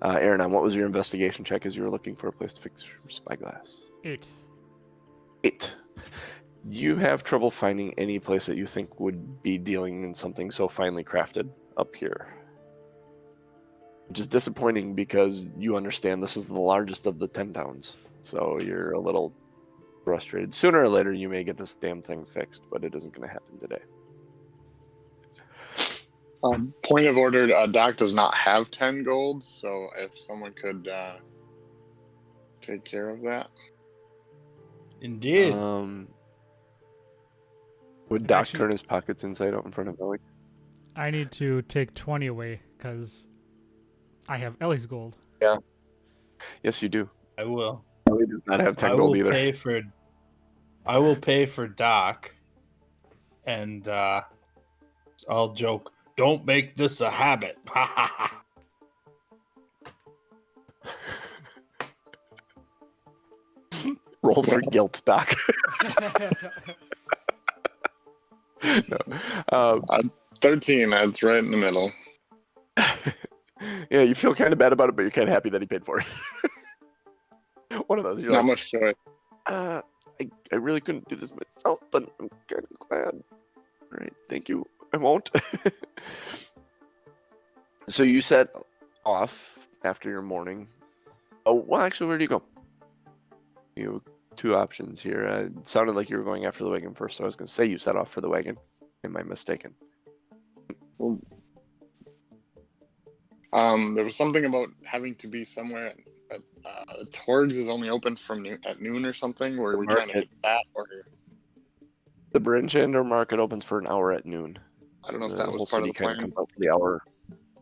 D: Aaron, what was your investigation check as you were looking for a place to fix your spyglass?
A: 8.
D: 8. You have trouble finding any place that you think would be dealing in something so finely crafted up here. Which is disappointing because you understand this is the largest of the 10 towns. So you're a little frustrated. Sooner or later you may get this damn thing fixed, but it isn't going to happen today.
B: Point of order, Doc does not have 10 gold, so if someone could take care of that.
C: Indeed.
D: Would Doc
A: Actually-
D: turn his pockets inside out in front of Ellie?
A: I need to take 20 away because I have Ellie's gold.
D: Yes, you do.
C: I will.
D: Ellie does not have 10
C: I
D: gold
C: will
D: either.
C: I will pay for Doc, and I'll joke. Don't make this a habit. Ha ha ha.
D: Roll for guilt, Doc. No.
B: 13, that's right in the middle.
D: Yeah, you feel kind of bad about it, but you're kind of happy that he paid for it. One of those. You're
B: Not
D: like,
B: much choice.
D: I really couldn't do this myself, but I'm kind of glad. All right, thank you. I won't. So you set off after your morning. Oh, well, actually, where do you go? You have 2 options here. It sounded like you were going after the wagon first, so I was going to say you set off for the wagon. Am I mistaken?
B: Well, there was something about having to be somewhere. Torgs is only open from at noon or something. Were we trying to hit that, or
D: The Brinchender market opens for an hour at noon.
B: I don't know if
D: The
B: that
D: whole
B: was part of
D: city
B: the
D: kind
B: plan.
D: of comes out for the hour,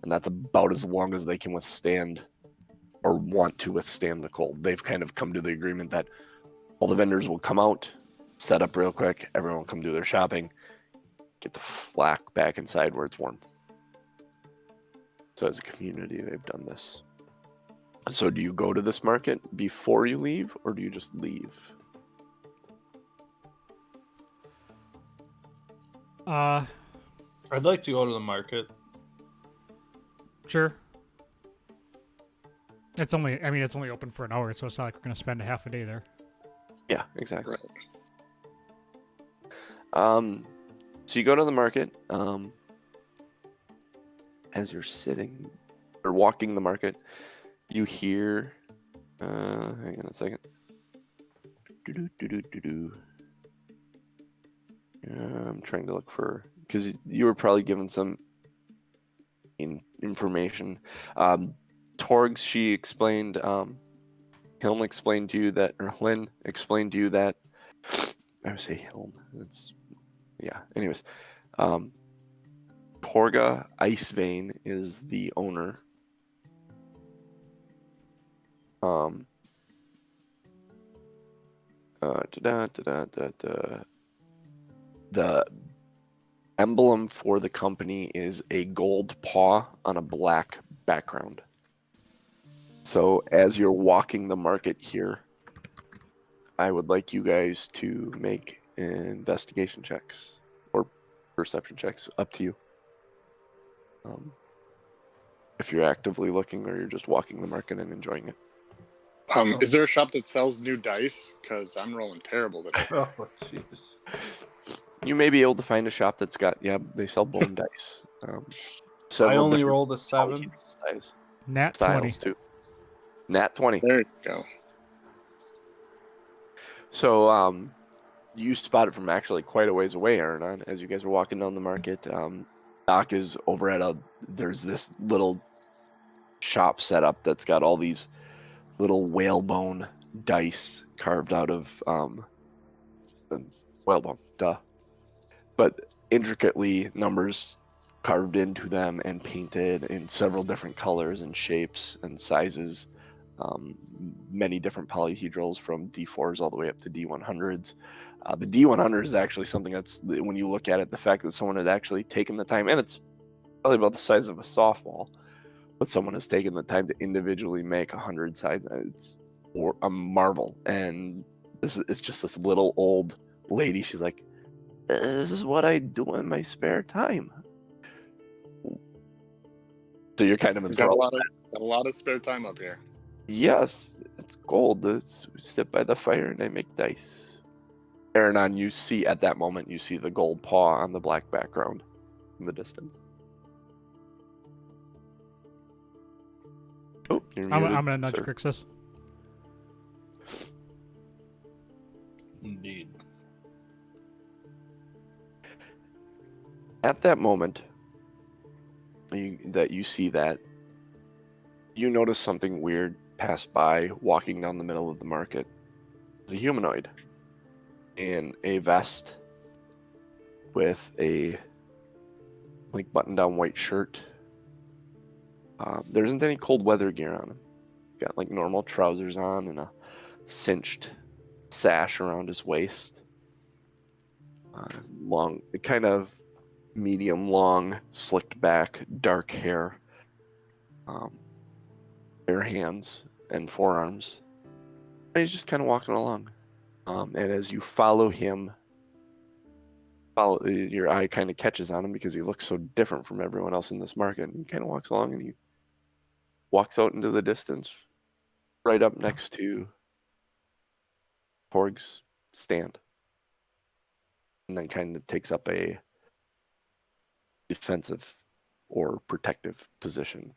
D: and that's about as long as they can withstand or want to withstand the cold. They've kind of come to the agreement that all the vendors will come out, set up real quick, everyone will come do their shopping, get the flack back inside where it's warm. So as a community, they've done this. So do you go to this market before you leave, or do you just leave?
C: I'd like to go to the market.
A: Sure. It's only open for an hour, so it's not like we're going to spend a half a day there.
D: Yeah, exactly.
B: Right.
D: So you go to the market. As you're sitting or walking the market, you hear. Hang on a second. I'm trying to look for, because you were probably given some information. Torgs, she explained. Hilm explained to you that, or Hlyn explained to you that. I would say Hilm. That's, yeah. Anyways, Torga Icevein is the owner. The emblem for the company is a gold paw on a black background. So as you're walking the market here, I would like you guys to make investigation checks or perception checks, up to you. If you're actively looking or you're just walking the market and enjoying it.
B: Is there a shop that sells new dice? Because I'm rolling terrible today.
C: Oh, jeez.
D: You may be able to find a shop that's got, they sell bone dice.
C: I
D: Several
C: only
D: different
C: rolled a 7.
D: styles
A: Nat 20.
D: too. Nat 20.
B: There you go.
D: So you spot it from actually quite a ways away, Aaron, as you guys are walking down the market. Doc is over at there's this little shop set up that's got all these little whalebone dice carved out of whalebone, but intricately numbers carved into them and painted in several different colors and shapes and sizes. many different polyhedrals from D4s all the way up to D100s. The D100 is actually something that's, when you look at it, the fact that someone had actually taken the time, and it's probably about the size of a softball, but someone has taken the time to individually make 100 sides. It's a marvel. And it's just this little old lady. She's like, this is what I do in my spare time. So you're kind of
B: Got
D: enthralled.
B: a lot of spare time up here.
D: Yes, it's gold. We sit by the fire and I make dice. Aranon, you see at that moment, you see the gold paw on the black background in the distance. Oh, you're muted,
A: I'm gonna nudge
D: sir.
A: Crixus.
C: Indeed.
D: At that moment, that you see that, you notice something weird pass by walking down the middle of the market. It's a humanoid in a vest with a button-down white shirt. There isn't any cold weather gear on him. He's got normal trousers on and a cinched sash around his waist. Long, kind of medium long, slicked back, dark hair. Bare hands and forearms. And he's just kind of walking along. And as you follow him, your eye kind of catches on him because he looks so different from everyone else in this market. And he kind of walks along and he walks out into the distance, right up next to Torg's stand. And then kind of takes up a defensive or protective position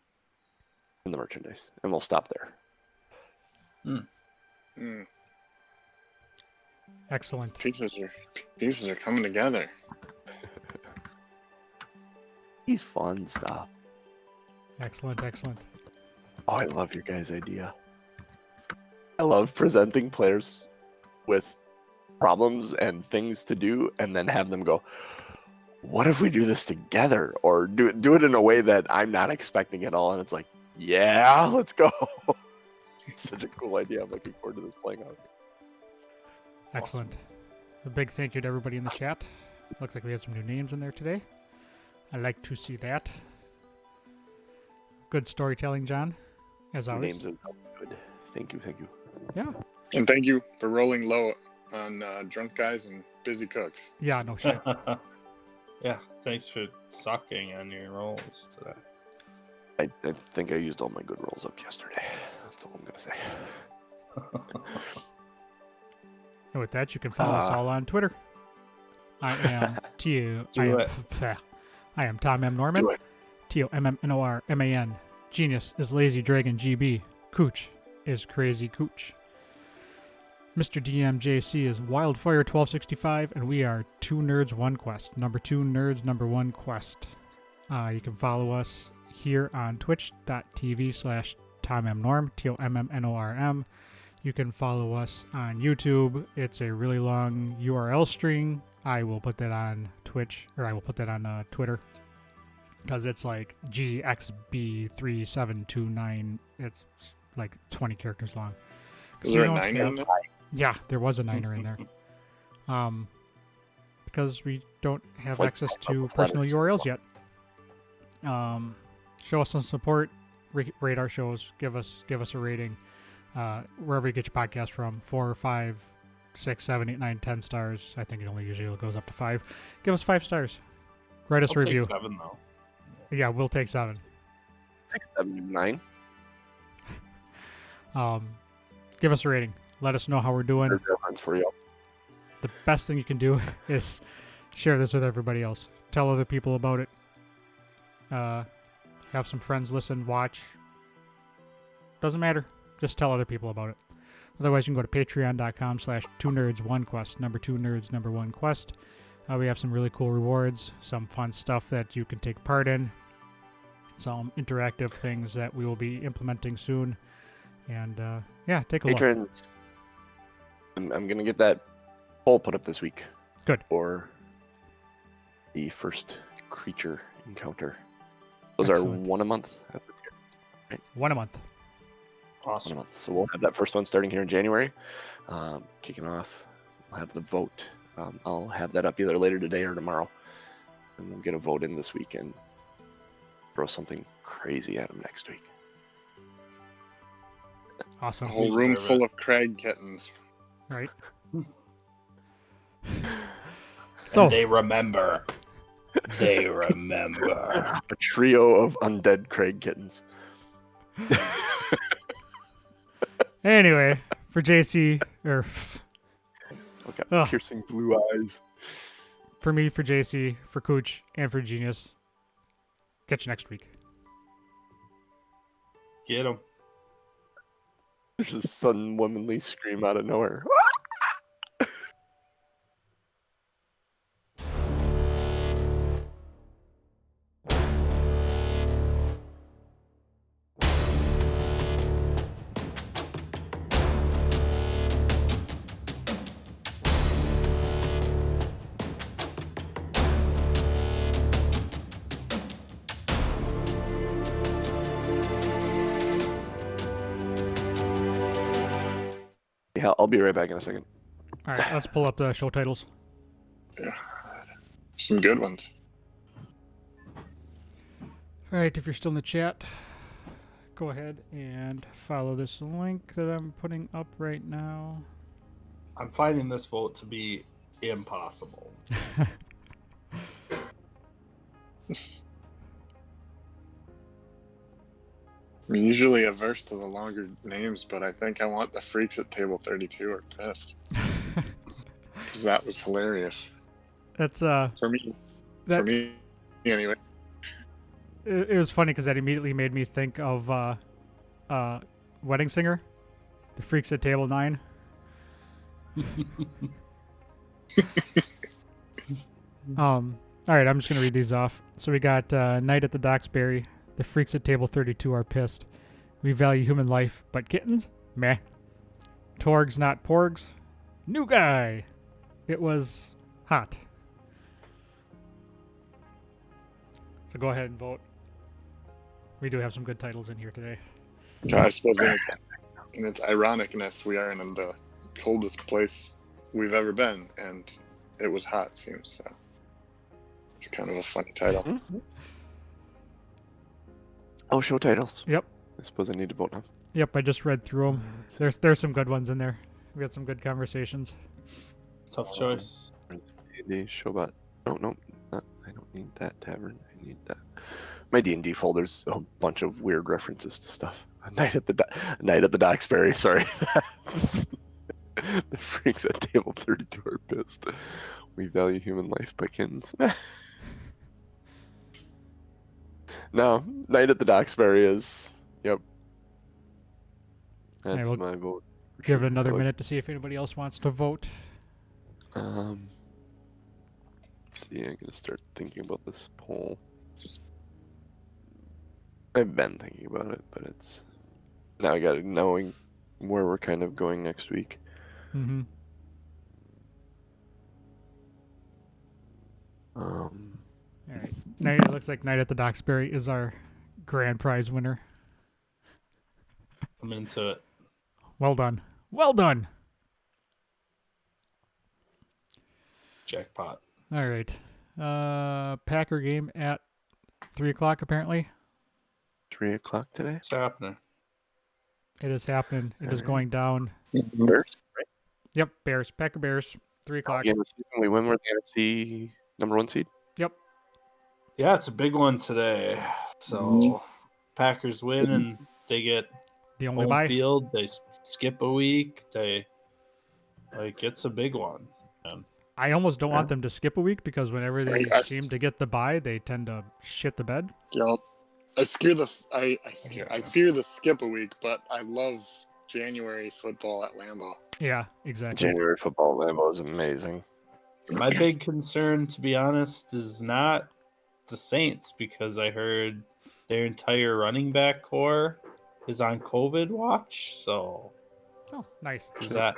D: in the merchandise. And we'll stop there.
A: Excellent.
B: Pieces are coming together.
D: He's fun stuff.
A: Excellent.
D: Oh, I love your guys' idea. I love presenting players with problems and things to do and then have them go, what if we do this together? Or do it in a way that I'm not expecting at all. And it's like, yeah, let's go. It's such a cool idea. I'm looking forward to this playing out.
A: Excellent. A big thank you to everybody in the chat. Looks like we had some new names in there today. I like to see that. Good storytelling, John, as always.
D: Names are good. Thank you.
A: Yeah.
B: And thank you for rolling low on drunk guys and busy cooks.
A: Yeah, no shit.
C: Yeah, thanks for sucking on your rolls today.
D: I think I used all my good rolls up yesterday. That's all I'm going to say.
A: And with that, you can follow us all on Twitter. I am I am Tom M. Norman.
D: Do it.
A: TOMMNORMAN. Genius is Lazy Dragon GB. Cooch is Crazy Cooch. Mr. DMJC is Wildfire 1265, and we are 2 Nerds 1 Quest. Number 2 Nerds number 1 Quest. You can follow us here on twitch.tv/TomMNorm, TOMMNORM. You can follow us on YouTube. It's a really long URL string. I will put that on Twitch, or I will put that on Twitter, because it's like GXB3729. It's like 20 characters long.
B: Is there a 9 in there?
A: Yeah, there was a 9er in there. Because we don't have access to personal URLs yet. Show us some support. Rate our shows. Give us a rating. Wherever you get your podcast from, 4, 5, 6, 7, 8, 9, 10 stars. I think it only usually goes up to 5. Give us 5 stars. Write us a review.
C: Take 7 though.
A: Yeah, we'll take 7.
D: 6, 7, 9.
A: Give us a rating. Let us know how we're doing.
D: For you.
A: The best thing you can do is share this with everybody else. Tell other people about it. Have some friends listen, watch. Doesn't matter. Just tell other people about it. Otherwise, you can go to patreon.com/2nerds1quest. Number 2 Nerds number 1 Quest. We have some really cool rewards, some fun stuff that you can take part in, some interactive things that we will be implementing soon. And yeah, take a look.
D: Patrons, I'm going to get that poll put up this week.
A: Good.
D: For the first creature encounter. Those
A: Excellent.
D: are 1 a month.
A: Right? 1 a month.
C: Awesome.
D: So we'll have that first one starting here in January. Kicking off, we'll have the vote. I'll have that up either later today or tomorrow. And we'll get a vote in this week and throw something crazy at them next week.
B: A
A: Awesome.
B: whole room full of Craig kittens.
A: Right.
C: So
A: So
C: they remember. They remember.
D: A trio of undead Craig kittens.
A: anyway, for JC or
D: Okay,
A: Ugh.
D: piercing blue eyes.
A: for me, for JC, for Cooch, and for Genius. Catch you next week.
C: Get them.
D: There's a sudden womanly scream out of nowhere. Yeah, I'll be right back in a second.
A: All right, let's pull up the show titles.
B: Yeah. Some good ones.
A: All right, if you're still in the chat, go ahead and follow this link that I'm putting up right now.
C: I'm finding this vote to be impossible.
B: I'm usually averse to the longer names, but I think I want the freaks at table 32 are pissed. Because that was hilarious.
A: That's
B: For me.
A: That-
B: For me, anyway.
A: it was funny because that immediately made me think of Wedding Singer, the freaks at table 9. All right, I'm just gonna read these off. So we got Night at the Docksbury. The freaks at table 32 are pissed. We value human life, but kittens? Meh. Torgs, not porgs. New guy. It was hot. So go ahead and vote. We do have some good titles in here today.
B: Yeah, I suppose in its ironicness, we are in the coldest place we've ever been, and it was hot, seems. So it's kind of a funny title.
D: Mm-hmm. Oh, show titles.
A: Yep.
D: I suppose I need to vote now.
A: Yep, I just read through them. There's some good ones in there. We had some good conversations.
C: Tough choice.
D: D&D showbot. No, I don't need that tavern. I need that. My D&D folder's a bunch of weird references to stuff. Night at the Docksbury. Sorry. The freaks at table 32 are pissed. We value human life, but kittens. No, Night at the Docksbury is. Yep. That's
A: we'll
D: my vote.
A: Give it another minute to see if anybody else wants to vote.
D: Let's see, I'm gonna start thinking about this poll. I've been thinking about it, but it's now I gotta knowing where we're kind of going next week.
A: Mm-hmm.
D: Um,
A: All right. It looks like Night at the Docksbury is our grand prize winner.
C: I'm into it.
A: Well done. Well done.
C: Jackpot.
A: All right. Packer game at 3:00 apparently.
D: 3:00 today.
C: What's happening?
A: It is happening. It is
D: Alright.
A: going down.
D: Bears, right?
A: Yep, Bears. Packer Bears. 3:00.
D: Game of the season, we win. We're the NFC #1 seed.
A: Yep.
C: Yeah, it's a big one today. So Packers win and they get
A: The only
C: home
A: bye.
C: field. They skip a week. It's a big one.
A: I almost don't want them to skip a week because whenever they
B: I-
A: seem to get the bye, they tend to shit the bed.
B: You know, I fear the skip a week, but I love January football at Lambeau.
A: Yeah, exactly.
D: January football Lambeau is amazing.
C: My big concern, to be honest, is not the Saints because I heard their entire running back core is on COVID watch. So
A: Oh, nice.
C: is that?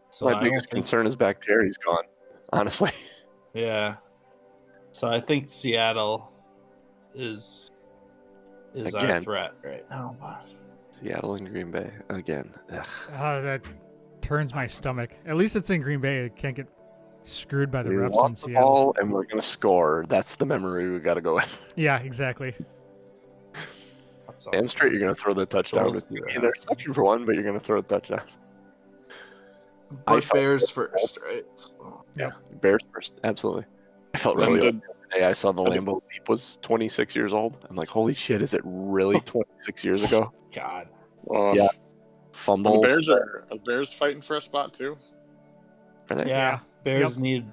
C: So
D: My
C: I don't
D: biggest
C: think-
D: concern is back there. He's gone. Honestly.
C: Yeah. So I think Seattle is our
D: Again.
C: threat right now. But
D: Seattle and Green Bay again. Ugh.
A: That turns my stomach. At least it's in Green Bay. It can't get screwed by the
D: We
A: refs
D: want
A: in
D: the
A: Seattle.
D: ball and we're gonna score. That's the memory we got to go with.
A: Yeah, exactly.
C: That's
D: And straight, you're gonna throw the touchdown.
C: Those
D: With
C: two
D: an interception for one, but you're gonna throw a touchdown. I
C: But
D: felt
C: Bears
D: good.
C: first, right? So,
D: Yeah, Bears first, absolutely. I felt
B: Then
D: really
B: did-
D: old the day I saw the
B: so the-
D: Lambeau Leap was 26 years old. I'm like, holy shit, is it really 26 years ago?
C: God.
B: Well,
D: Yeah.
B: and
D: Fumble.
B: the Bears fighting for a spot too,
D: Are they?
C: Yeah.
A: Yeah.
C: Bears need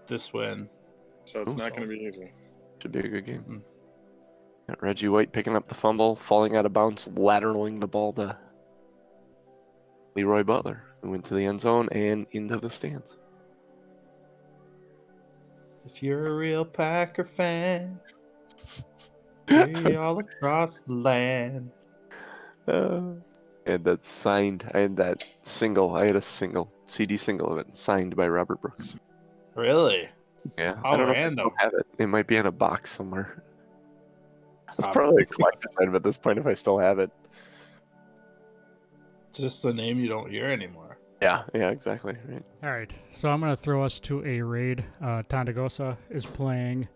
C: this win.
B: so it's
D: Ooh.
B: not going to be easy.
D: Should be a good game.
C: Mm.
D: Yeah, Reggie White picking up the fumble, falling out of bounds, lateraling the ball to Leroy Butler, who went to the end zone and into the stands.
C: If you're a real Packer fan, hear you all across the land.
D: And that signed. I had that single. I had a single CD single of it signed by Robert Brooks.
C: Really?
D: Yeah,
C: How
D: I don't know if I
C: random.
D: still have it. It might be in a box somewhere. It's
C: Um,
D: probably a collector's item at this point if I still have it.
C: It's just the name you don't hear anymore.
D: Yeah, exactly. Right.
A: All right, so I'm going to throw us to a raid. Tandagosa is playing,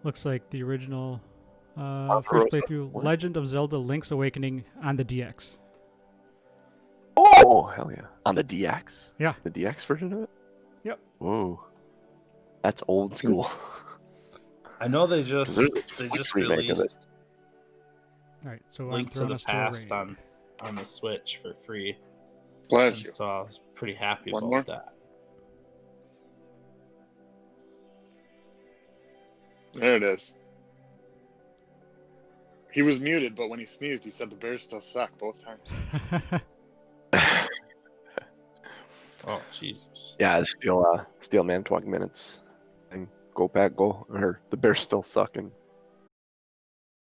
A: looks like the original first playthrough,
D: What?
A: Legend of Zelda Link's Awakening on the DX.
D: Oh, hell yeah. On the DX?
A: Yeah.
D: The DX version of it?
A: Yep.
D: Whoa. That's old school.
C: I know they just
D: There's a Switch remake of it.
C: released
A: All right, so
C: Link
A: I'm
C: to
A: throwing
C: the
A: us to a
C: Past
A: raid.
C: on the Switch for free.
B: Bless
C: And
B: you.
C: so I was pretty happy
B: One
C: about
B: more?
C: that.
B: There it is. He was muted, but when he sneezed, he said the Bears still suck both times.
C: Oh Jesus!
D: Yeah, Steel Man 20 minutes. And go back, go. Or the Bears still suck. And